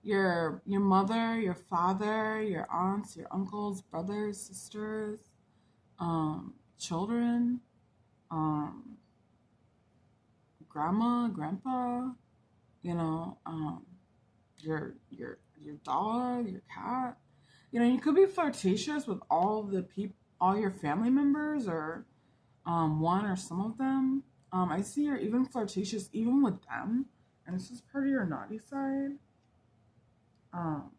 your mother, your father, your aunts, your uncles, brothers, sisters, children, um, grandma, grandpa, your dog, your cat. You could be flirtatious with all the people, all your family members, or one or some of them. I see you're even flirtatious even with them, and this is part of your naughty side. Um,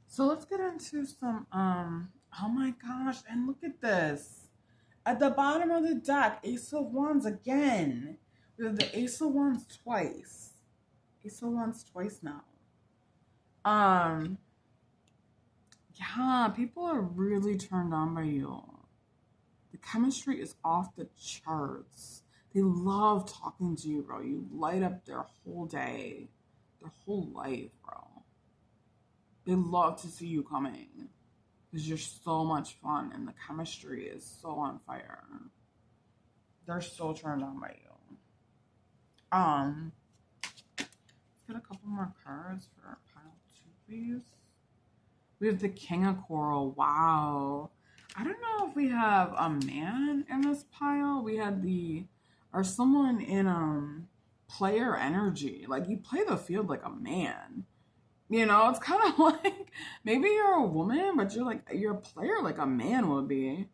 so let's get into some oh my gosh, and look at this. At the bottom of the deck, Ace of Wands again. We have the Ace of Wands twice. Ace of Wands twice now. Um, yeah, people are really turned on by you. The chemistry is off the charts. They love talking to you, bro. You light up their whole day, their whole life, bro. They love to see you coming because you're so much fun and the chemistry is so on fire. They're so turned on by you. Let's get a couple more cards for our pile two, please. We have the King of Coral. Wow. I don't know if we have a man in this pile. We had or someone in player energy. Like you play the field like a man. You know, it's kind of like maybe you're a woman, but you're a player like a man would be.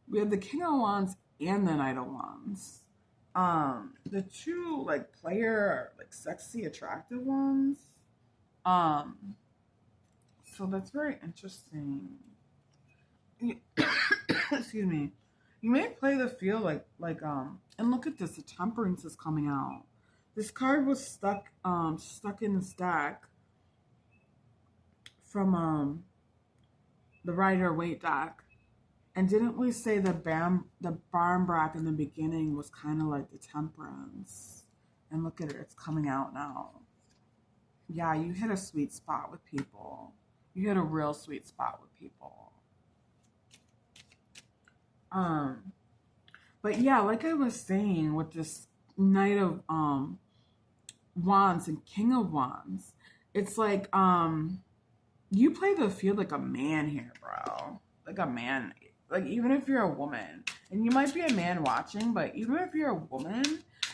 We have the King of Wands and the Knight of Wands. The two like player, like sexy, attractive ones. Um, so that's very interesting. Excuse me. You may play the field and look at this, the Temperance is coming out. This card was stuck in the stack from the Rider-Waite deck. And didn't we say the Barmbrack in the beginning was kind of like the Temperance? And look at it, it's coming out now. Yeah, you hit a sweet spot with people. You hit a real sweet spot with people. But yeah, like I was saying with this Knight of Wands and King of Wands, it's like you play the field like a man here, bro. Like a man. Like even if you're a woman, and you might be a man watching, but even if you're a woman,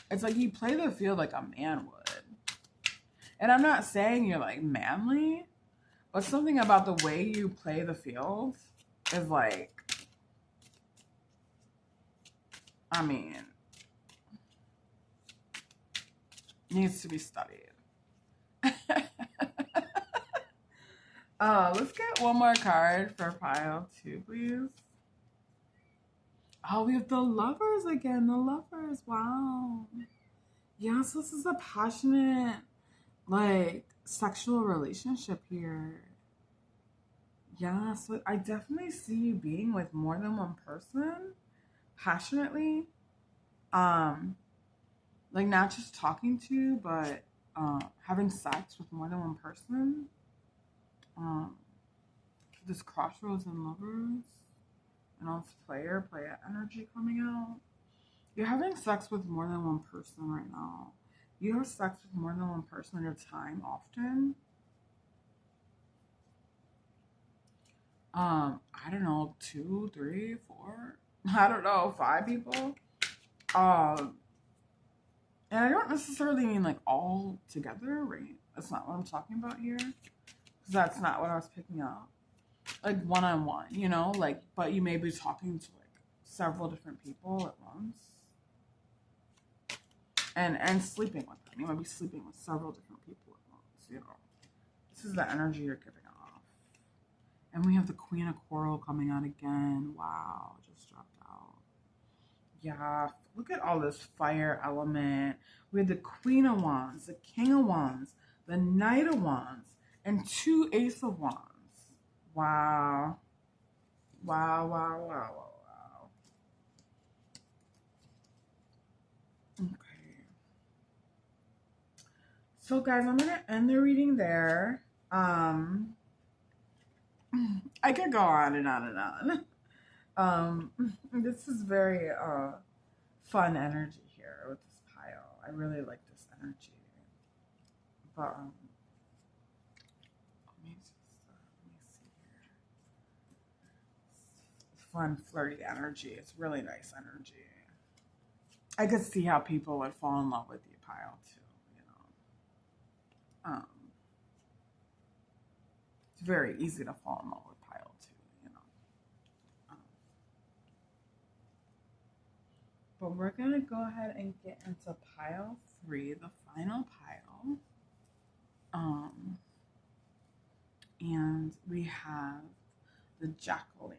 it's like you play the field like a man would. And I'm not saying you're like manly, but something about the way you play the field is like, I mean, needs to be studied. Let's get one more card for pile two, please. Oh, we have the Lovers again. The Lovers. Wow. Yes, this is a passionate, like, sexual relationship here. Yeah, so I definitely see you being with more than one person passionately. Like not just talking to, but having sex with more than one person. Um, this Crossroads and Lovers. And also player energy coming out. You're having sex with more than one person right now. You have sex with more than one person at a time often. I don't know, 2, 3, 4. I don't know, 5 people. And I don't necessarily mean like all together, right? That's not what I'm talking about here. Because that's not what I was picking up. Like one-on-one, you know, like, but you may be talking to like several different people at once. And sleeping with them. You might be sleeping with several different people at once, you know. This is the energy you're giving off. And we have the Queen of Coral coming out again. Wow, just dropped out. Yeah, look at all this fire element. We have the Queen of Wands, the King of Wands, the Knight of Wands, and 2 Ace of Wands. Wow. Wow, wow, wow, wow, wow. Okay. So guys, I'm gonna end the reading there. I could go on and on and on. This is very fun energy here with this pile. I really like this energy. But let me see here. Fun, flirty energy. It's really nice energy. I could see how people would fall in love with you, pile too. Um, it's very easy to fall in love with pile two, you know. Um, but we're gonna go ahead and get into pile three, the final pile. Um, and we have the jack-o'-lantern,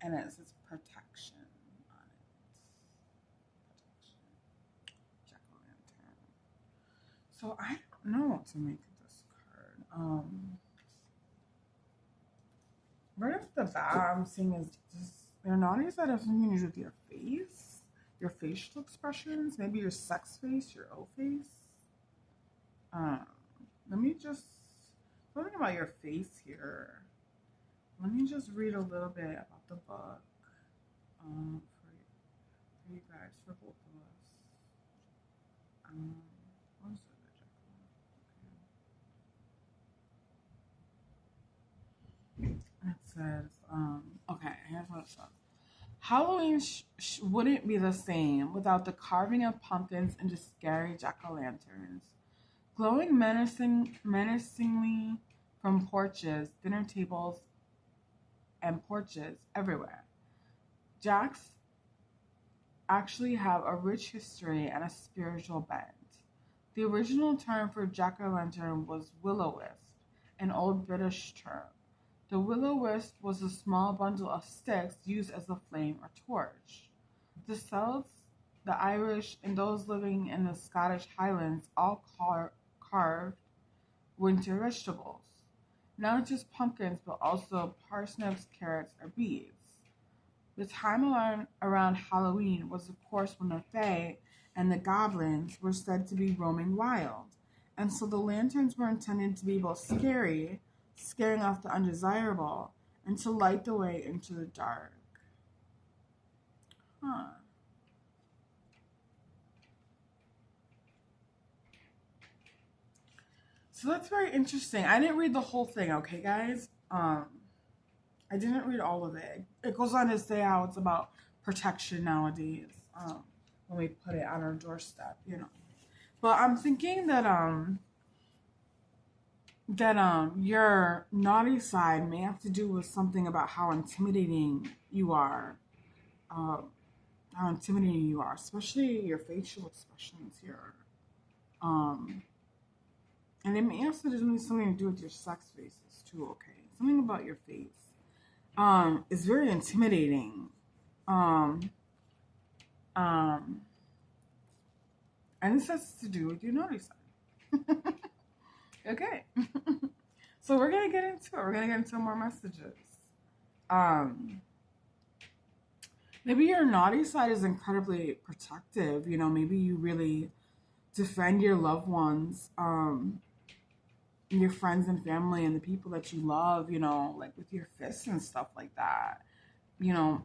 and it says protection on it. Protection, jack-o'-lantern. So I don't know what to make of this card. Right off the bat, I'm seeing is just your naughty side have something to do with your facial expressions, maybe your sex face, your O face. Um, Let me just something about your face here. Let me just read a little bit about the book for you guys, for both of us. What is it? Okay. It says, okay, here's what it says. Halloween wouldn't be the same without the carving of pumpkins into scary jack-o'-lanterns. Glowing menacingly from porches, dinner tables, and porches everywhere. Jacks actually have a rich history and a spiritual bent. The original term for jack-o'-lantern was will-o'-wisp, an old British term. The will-o'-wisp was a small bundle of sticks used as a flame or torch. The Celts, the Irish, and those living in the Scottish Highlands all carved winter vegetables. Not just pumpkins, but also parsnips, carrots, or beets. The time around Halloween was, of course, when the Fae and the goblins were said to be roaming wild, and so the lanterns were intended to be both scary, scaring off the undesirable, and to light the way into the dark. Huh. So that's very interesting. I didn't read the whole thing, okay, guys? I didn't read all of it. It goes on to say how it's about protection nowadays, when we put it on our doorstep, you know. But I'm thinking that your naughty side may have to do with something about how intimidating you are. How intimidating you are, especially your facial expressions here. Um, and it may also do something to do with your sex faces too. Okay, something about your face. It's very intimidating. Um, um, and this has to do with your naughty side. Okay. So we're gonna get into it. We're gonna get into more messages. Um, Maybe your naughty side is incredibly protective. You know, maybe you really defend your loved ones, your friends and family, and the people that you love. You know, like with your fists and stuff like that. You know,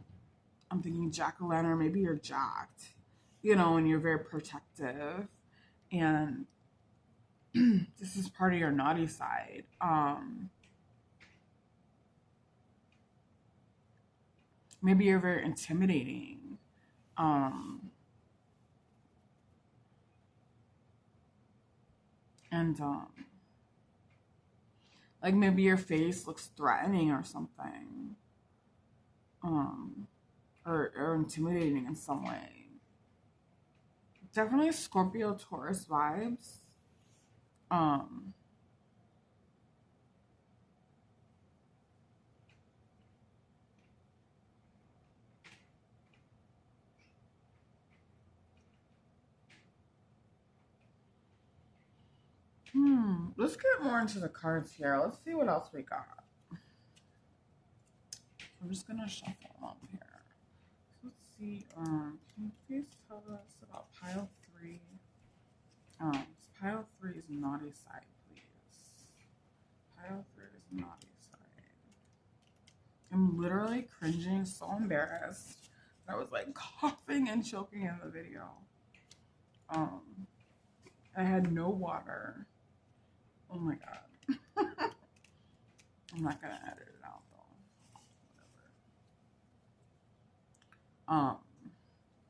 I'm thinking jack-o'-lantern. Maybe you're jacked. You know, and you're very protective, and this is part of your naughty side. Maybe you're very intimidating. Um, and like maybe your face looks threatening or something. Um, or intimidating in some way. Definitely Scorpio Taurus vibes. Um, let's get more into the cards here. Let's see what else we got. I'm just gonna shuffle them up here. So let's see. Can you please tell us about pile three? Pile three is naughty side, please. Pile three is naughty side. I'm literally cringing, so embarrassed. I was like coughing and choking in the video. I had no water. Oh my god. I'm not gonna edit it out though. Whatever.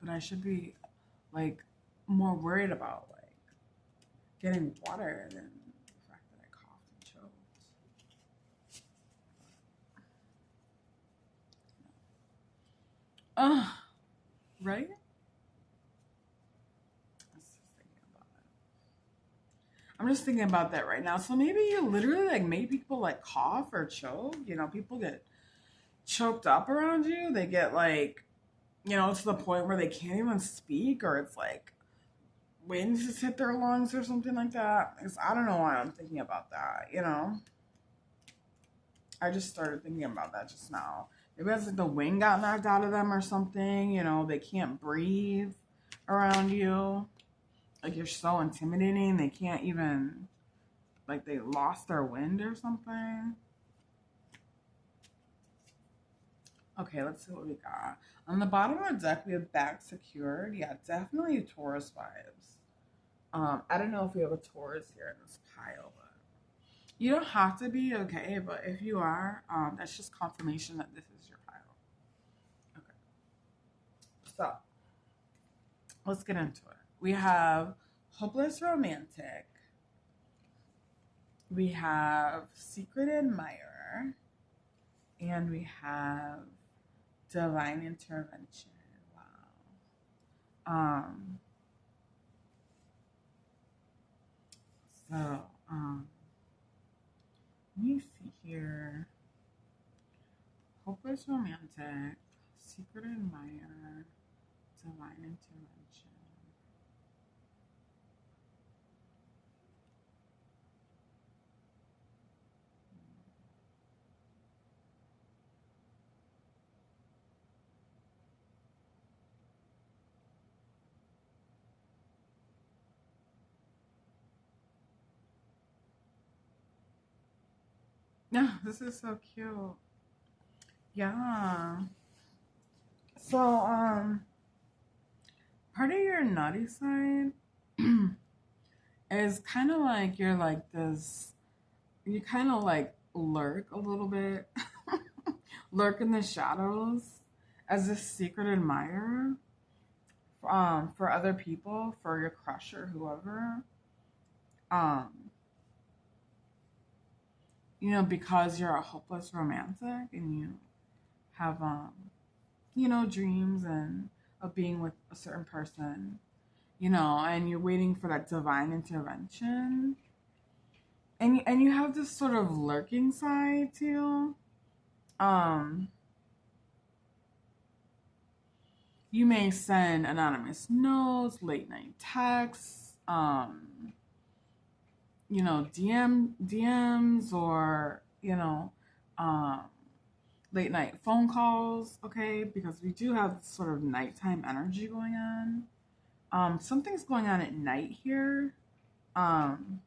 But I should be like more worried about like getting water than the fact that I coughed and choked. Right? I'm just thinking about that right now. So maybe you literally like make people like cough or choke. You know, people get choked up around you. They get like, you know, to the point where they can't even speak, or it's like winds just hit their lungs or something like that. I don't know why I'm thinking about that, you know? I just started thinking about that just now. Maybe it's like the wind got knocked out of them or something, you know, they can't breathe around you. Like you're so intimidating, they can't even, like they lost their wind or something. Okay, let's see what we got. On the bottom of the deck, we have back secured. Yeah, definitely Taurus vibes. I don't know if we have a Taurus here in this pile, but you don't have to be, okay, but if you are, that's just confirmation that this is your pile. Okay. So let's get into it. We have hopeless romantic. We have secret admirer. And we have divine intervention. Wow. So, let me see here. Hopeless romantic, secret admirer, divine intervention. No, this is so cute. Yeah. So, part of your naughty side is kind of like you're like this, you kind of like lurk a little bit, lurk in the shadows as a secret admirer for other people, for your crush or whoever. Um, you know, because you're a hopeless romantic and you have you know, dreams and of being with a certain person, you know, and you're waiting for that divine intervention. And you have this sort of lurking side too. Um you may send anonymous notes, late night texts, you know, DMs or, you know, um late night phone calls, okay? Because we do have sort of nighttime energy going on. Something's going on at night here. Um,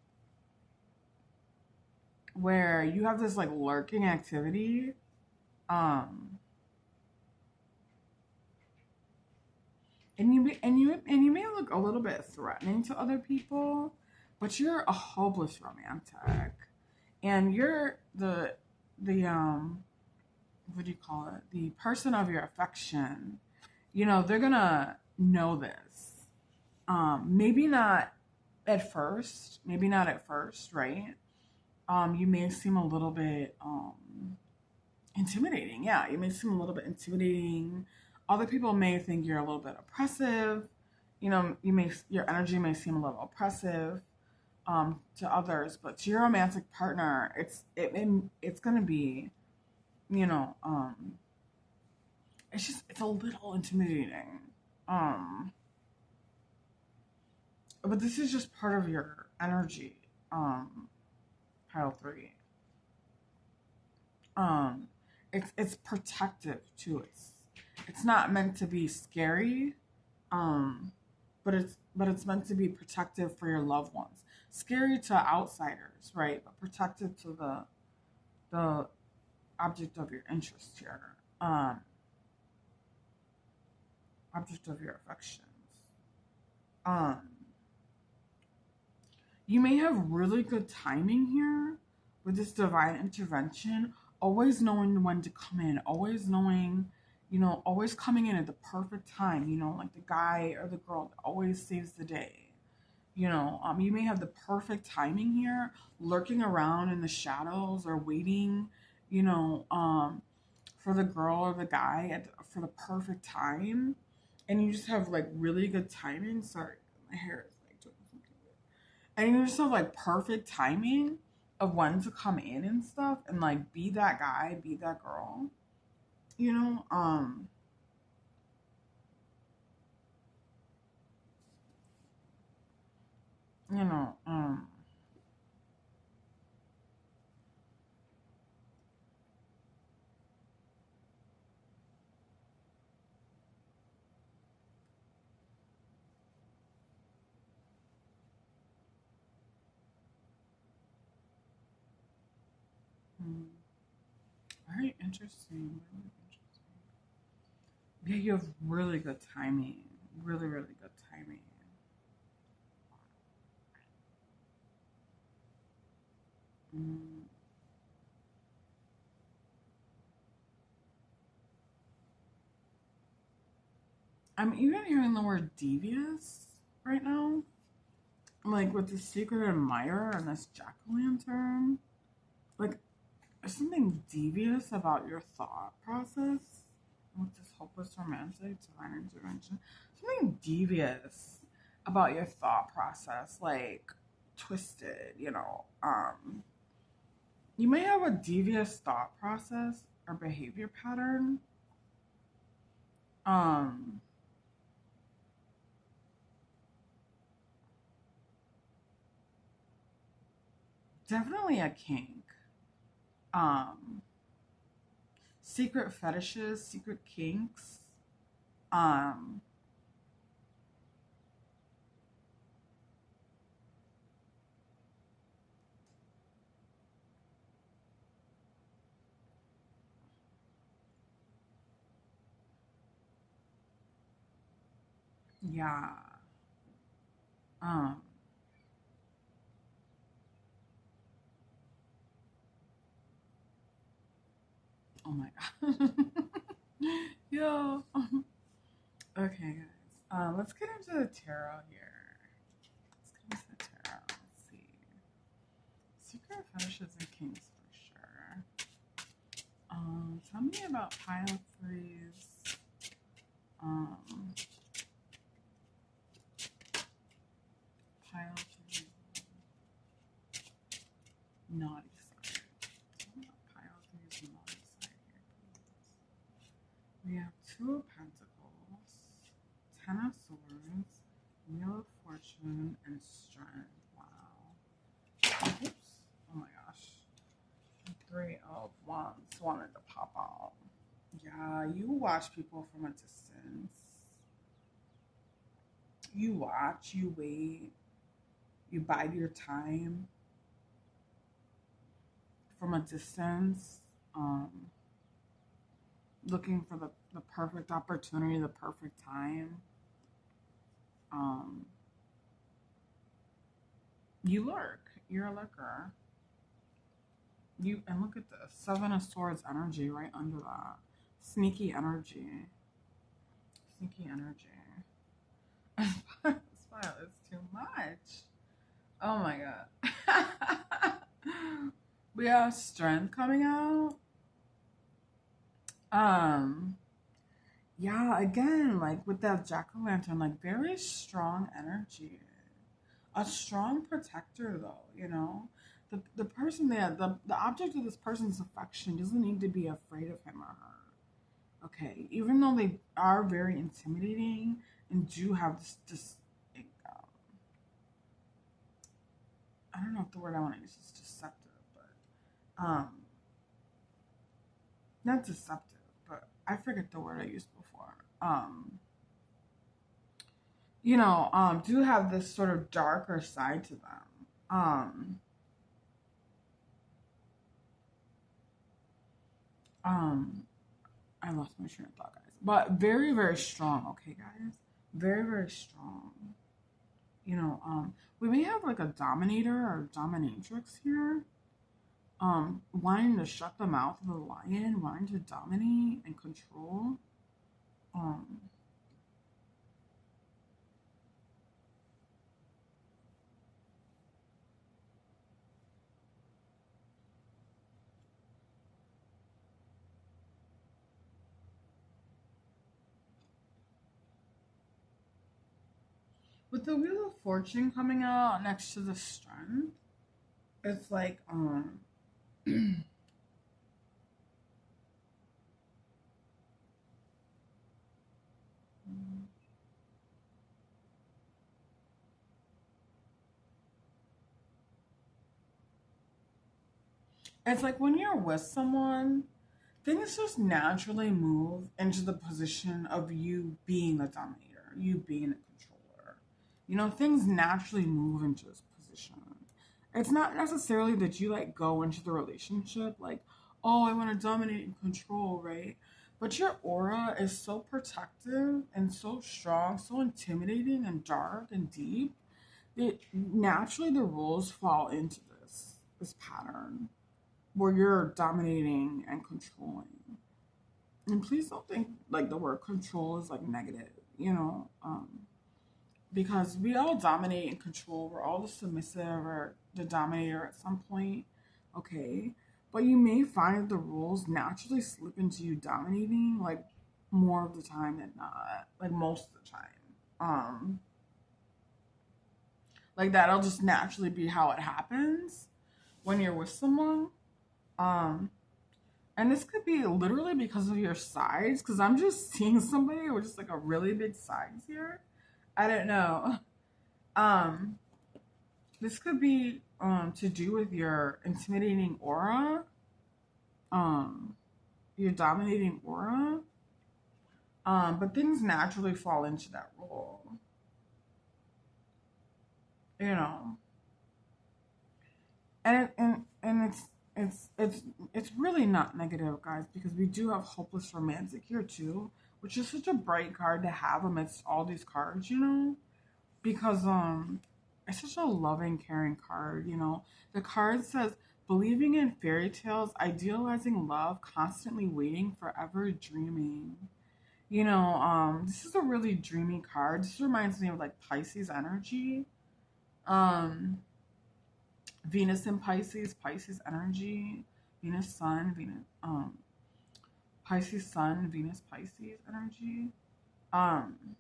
where you have this like lurking activity. Um, and you may look a little bit threatening to other people, but you're a hopeless romantic. And you're the what do you call it? The person of your affection. You know, they're gonna know this. Maybe not at first, right? You may seem a little bit intimidating. Yeah, you may seem a little bit intimidating. Other people may think you're a little bit oppressive. You know, your energy may seem a little oppressive to others, but to your romantic partner, it's gonna be, you know, it's a little intimidating. Um, but this is just part of your energy. Pile three. Um, it's protective too. It's not meant to be scary, um, but it's meant to be protective for your loved ones. Scary to outsiders, right? But protective to the object of your interest here, object of your affections. Um, you may have really good timing here with this divine intervention, always knowing when to come in, always knowing, you know, always coming in at the perfect time, you know, like the guy or the girl that always saves the day. You may have the perfect timing here, lurking around in the shadows or waiting, you know, for the girl or the guy for the perfect time. And you just have like really good timing. Sorry, my hair is like doing something weird. And you just have like perfect timing of when to come in and stuff and like be that guy, be that girl, you know? You know, hmm, very interesting. Really interesting. Yeah, you have really good timing. Really, really good timing. Mm. I'm even hearing the word devious right now. Like with the secret admirer and this jack o' lantern. Like, there's something devious about your thought process with this hopeless romantic divine intervention. Something devious about your thought process, like twisted, you may have a devious thought process or behavior pattern. Um, Definitely a kink. Um, Secret fetishes, secret kinks. Um, yeah. Um, oh my god. Yeah. Okay, guys. Let's get into the tarot here. Let's get into the tarot. Let's see. Secret fetishes and kinks for sure. Tell me about pile threes. Um, Pile three. Naughty side. Tell me about pile three's naughty side here, please. We have two of pentacles, 10 of swords, wheel of fortune, and strength. Wow. Oops. Oh my gosh. Three of wands wanted to pop out. Yeah, you watch people from a distance. You watch, you wait, you bide your time from a distance, um, looking for the perfect opportunity, the perfect time. Um, you lurk. You're a lurker. And look at this 7 of Swords energy right under that. Sneaky energy. Sneaky energy. Smile is too much. Oh my god. We have strength coming out. Um, yeah, again, like with that jack-o'-lantern, like very strong energy. A strong protector though, The person there, the object of this person's affection doesn't need to be afraid of him or her. Okay. Even though they are very intimidating and do have this like, I don't know if the word I want to use is deceptive, but not deceptive, but I forget the word I used before. Do have this sort of darker side to them. Um, um, I lost my train of thought, guys. But very, very strong, okay, guys? Very, very strong. We may have like a dominator or dominatrix here. Wanting to shut the mouth of the lion, wanting to dominate and control. Um, With the Wheel of Fortune coming out next to the Strength, it's like, it's like when you're with someone, things just naturally move into the position of you being the dominator, you being the controller. You know, things naturally move into this position. It's not necessarily that you like go into the relationship like, oh, I want to dominate and control, right? But your aura is so protective and so strong, so intimidating and dark and deep that naturally the rules fall into this pattern where you're dominating and controlling. And please don't think like the word control is like negative, you know, because we all dominate and control. We're all the submissive or the dominator at some point, okay? But you may find that the rules naturally slip into you dominating like more of the time than not, like most of the time. Like that'll just naturally be how it happens when you're with someone. Um, And this could be literally because of your size, because I'm just seeing somebody with just like a really big size here. I don't know. Um, this could be to do with your intimidating aura, um, your dominating aura. But things naturally fall into that role. You know. And it's really not negative, guys, because we do have hopeless romantic here too, which is such a bright card to have amidst all these cards, you know, because it's such a loving, caring card, you know. The card says believing in fairy tales, idealizing love, constantly waiting, forever dreaming. You know, this is a really dreamy card. This reminds me of like Pisces energy. Um, Venus in Pisces, Pisces energy, Venus Sun, Venus Pisces Sun, Venus Pisces energy. Um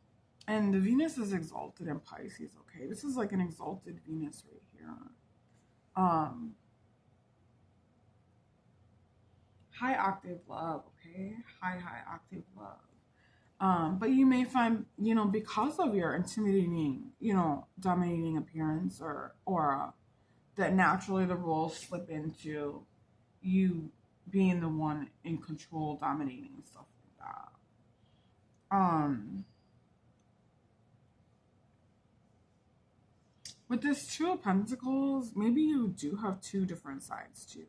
and the Venus is exalted in Pisces, okay? This is like an exalted Venus right here. Um High octave love, okay? High octave love. But you may find, you know, because of your intimidating, you know, dominating appearance or aura, that naturally the roles slip into you being the one in control, dominating and stuff like that. With this Two of Pentacles, maybe you do have two different sides too.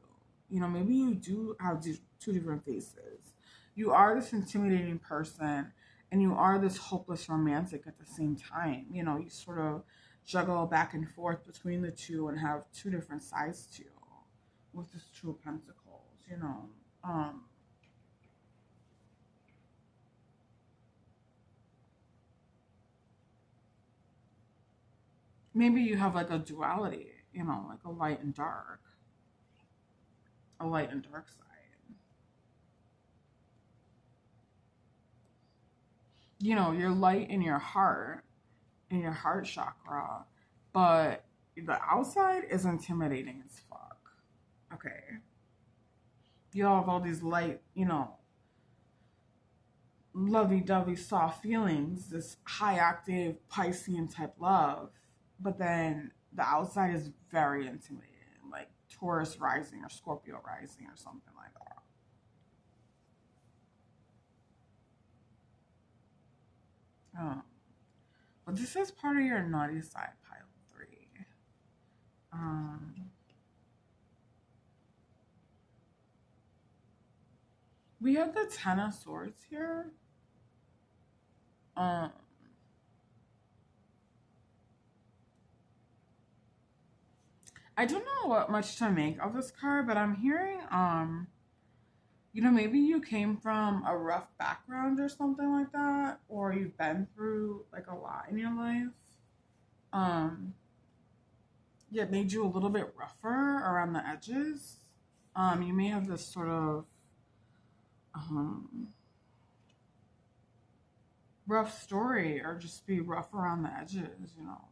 You know, maybe you do have two different faces. You are this intimidating person and you are this hopeless romantic at the same time. You know, you sort of juggle back and forth between the two and have two different sides to you with this Two of Pentacles, you know. Um, Maybe you have like a duality, you know, like a light and dark, a light and dark side. You know, you're light in your heart chakra, but the outside is intimidating as fuck. Okay. You have all these light, you know, lovey dovey soft feelings, this high octave Piscean type love, but then the outside is very intimidating, like Taurus rising or Scorpio rising or something like that. Um, but this is part of your naughty side pile three. Um, we have the Ten of Swords here. Um, I don't know what much to make of this card, but I'm hearing you know, maybe you came from a rough background or something like that, or you've been through like a lot in your life. Um, yeah, it made you a little bit rougher around the edges. You may have this sort of um rough story or just be rough around the edges, you know.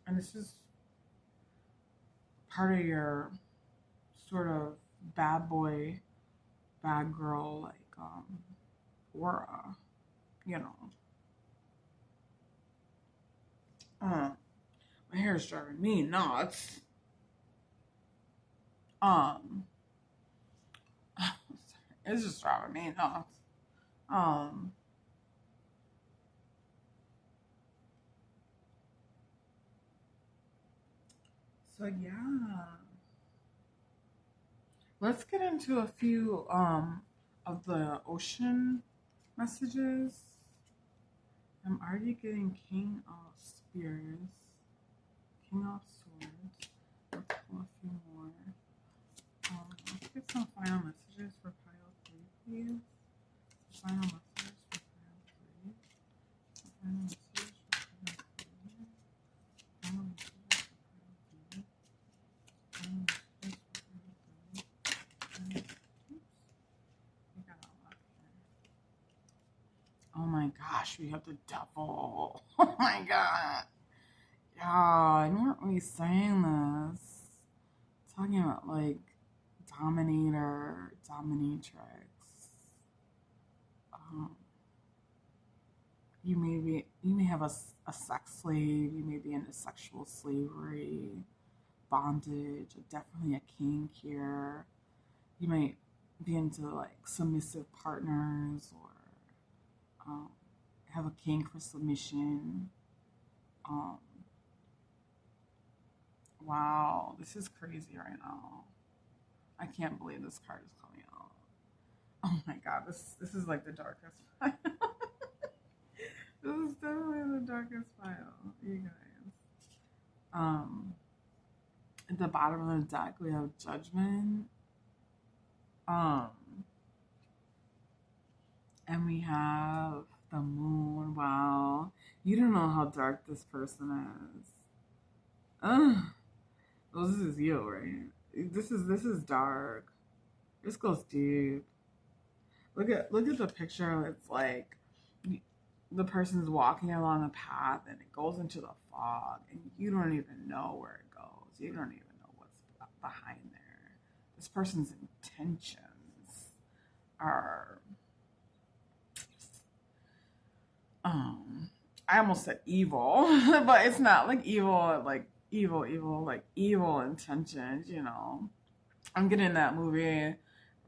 And this is part of your sort of bad boy, bad girl, like, aura, you know. My hair is driving me nuts. Um, it's just driving me nuts. Um, so yeah, let's get into a few of the ocean messages. I'm already getting King of Spears, King of Swords. Let's pull a few more. Let's get some final messages for pile 3, please. Final messages for pile 3. Final messages for pile 3. Final messages for pile 3. Final messages for pile 3. Oops. We got a lot here. Oh my gosh, we have the devil. Oh my god. Yeah, and weren't we saying this? Talking about like dominator, dominatrix. Um, you may have a sex slave. You may be into sexual slavery, bondage. Definitely a king here. You might be into like submissive partners or have a king for submission. Um, wow, this is crazy right now. I can't believe this card is coming out. Oh my god, this is like the darkest file. This is definitely the darkest file, you guys. Um, at the bottom of the deck we have Judgment. Um, and we have the Moon. Wow, you don't know how dark this person is. Ugh. Well, this is you, right? This is dark. This goes deep. Look at the picture. It's like the person's walking along a path and it goes into the fog and you don't even know where it goes. You don't even know what's behind there. This person's intentions are I almost said evil, but it's not like evil like evil intentions, you know. I'm getting that movie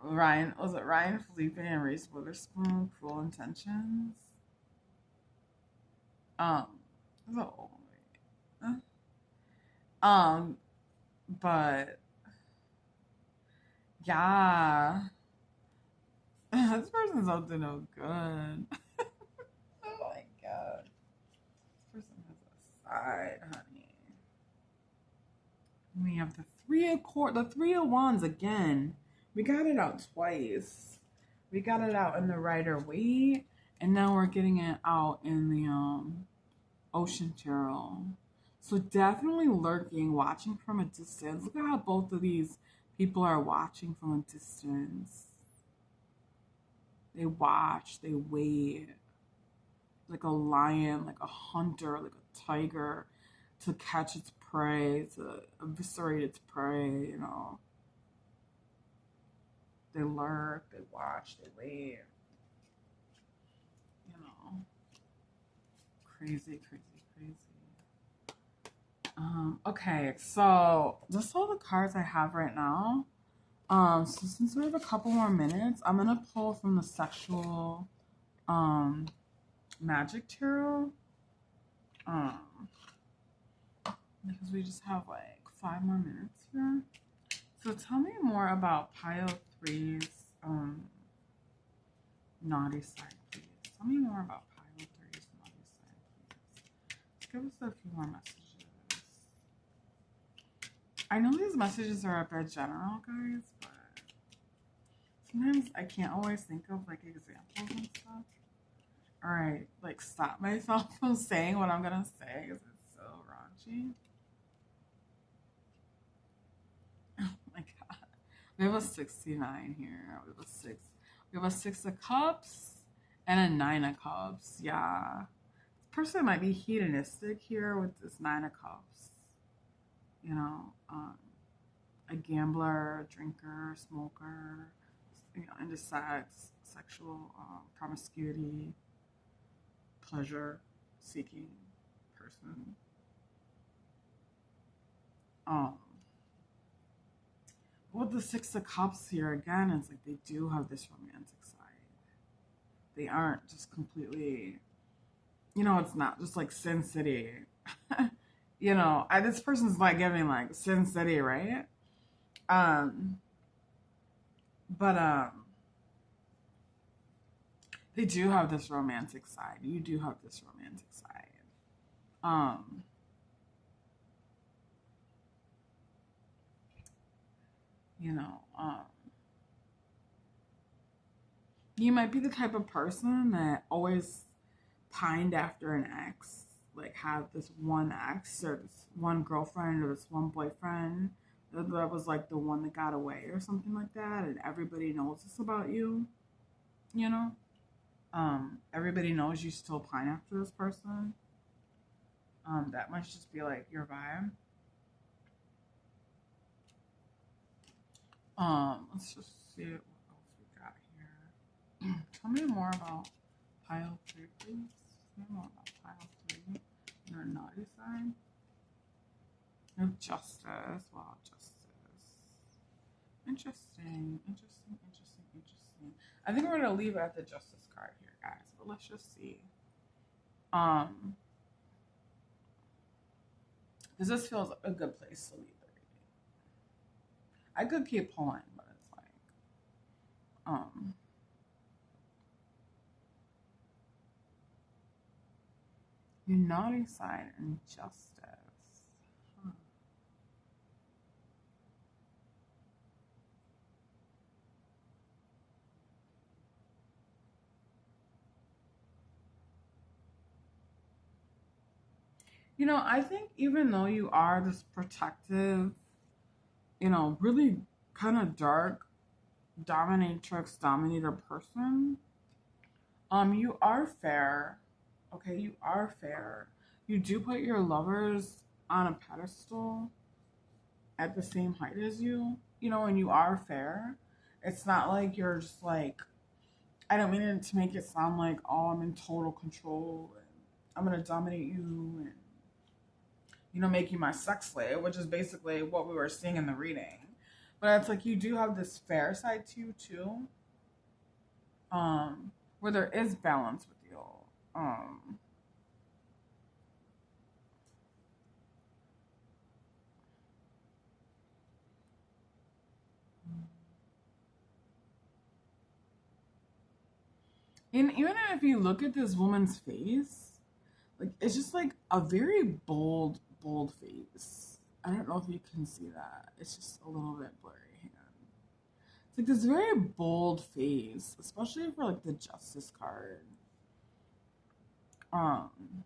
Ryan Felipe and Reese Witherspoon, Cruel Intentions? Um, it's an old movie. Um, but yeah, this person's up to no good. Oh my god, this person has a side, honey. We have the 3 of Wands again. We got it out twice. We got it out in the Rider-Waite, and now we're getting it out in the Ocean Tarot. So definitely lurking, watching from a distance. Look at how both of these people are watching from a distance. They watch, they wait. Like a lion, like a hunter, like a tiger to catch its prey, to eviscerate its prey, you know. They lurk, they watch, they wait. You know. Crazy, crazy, crazy. Okay, so that's all the cards I have right now. So since we have a couple more minutes, I'm gonna pull from the sexual magic tarot. Because we just have like 5 more minutes here. So tell me more about pile 3's naughty side, please. Tell me more about pile 3's naughty side, please. Let's give us a few more messages. I know these messages are a bit general, guys, but sometimes I can't always think of like examples and stuff. Alright, like stop myself from saying what I'm gonna say because it's so raunchy. Oh my god. We have a 69 here. We have a 6. We have a 6 of Cups And a Nine of Cups. Yeah. This person might be hedonistic here with this Nine of Cups. You know, a gambler, a drinker, smoker, into sex, sexual promiscuity, pleasure seeking person. Um, with the Six of Cups here again, it's like they do have this romantic side. They aren't just completely, it's not just like Sin City. This person's like giving like Sin City, right? Um, but they do have this romantic side. You do have this romantic side. Um, you know, um, you might be the type of person that always pined after an ex, like have this one ex or this one girlfriend or this one boyfriend that was like the one that got away or something like that, and everybody knows this about you, you know? Everybody knows you still pine after this person. That must just be like your vibe. Let's just see what else we got here. Tell me more about pile three, please. Tell me more about pile three. Your naughty side. No justice. Wow, justice. Interesting. I think we're gonna leave it at the justice card here, guys. But let's just see. Um, because this feels a good place to leave the reading. I could keep pulling, but it's like, your naughty side and justice. Huh. I think even though you are this protective, really kind of dark dominatrix dominator person, you are fair. Okay, you are fair. You do put your lovers on a pedestal at the same height as you, and you are fair. It's not like you're just like, I don't mean it to make it sound like, oh, I'm in total control and I'm gonna dominate you and make you my sex slave, which is basically what we were seeing in the reading. But it's like you do have this fair side to you too, where there is balance with you. Um, and even if you look at this woman's face, like it's just like a very bold face. I don't know if you can see that. It's just a little bit blurry. It's like this very bold face, especially for like the justice card. Um,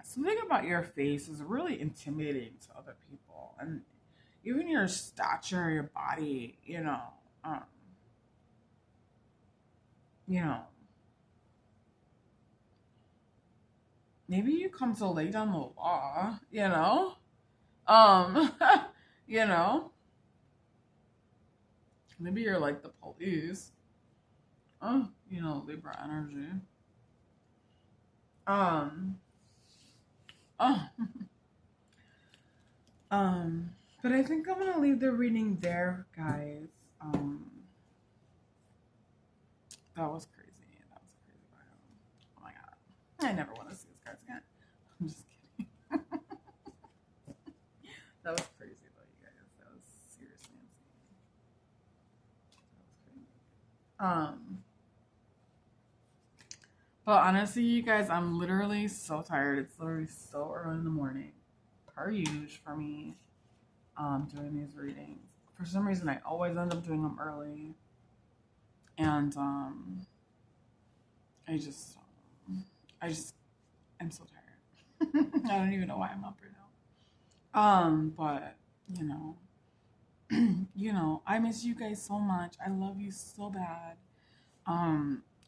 Something about your face is really intimidating to other people, and even your stature, your body. Um, you know, maybe you come to lay down the law. Um, you know, maybe you're like the police. Oh, Libra energy. Um, oh, um, but I think I'm gonna leave the reading there, guys. That was crazy. That was a crazy bio. Oh my god, I never want to see these cards again. I'm just kidding. That was crazy, though, you guys. That was seriously insane. That was crazy. But honestly, you guys, I'm literally so tired. It's literally so early in the morning, per usual for me. Doing these readings. For some reason, I always end up doing them early, and I just, I just, I'm so tired. I don't even know why I'm up right now. But you know, I miss you guys so much. I love you so bad.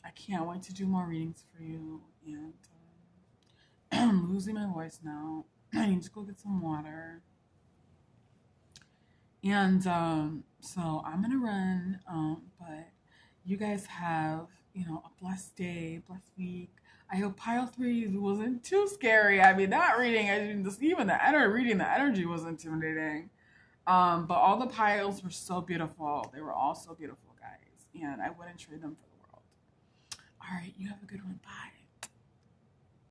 I can't wait to do more readings for you. And I'm losing my voice now. I need to go get some water. And so I'm gonna run. But you guys have, a blessed day, blessed week. I hope pile three wasn't too scary. I mean, that reading, I didn't just even reading the energy was intimidating. But all the piles were so beautiful. They were all so beautiful, guys, and I wouldn't trade them for the world. All right, you have a good one. Bye.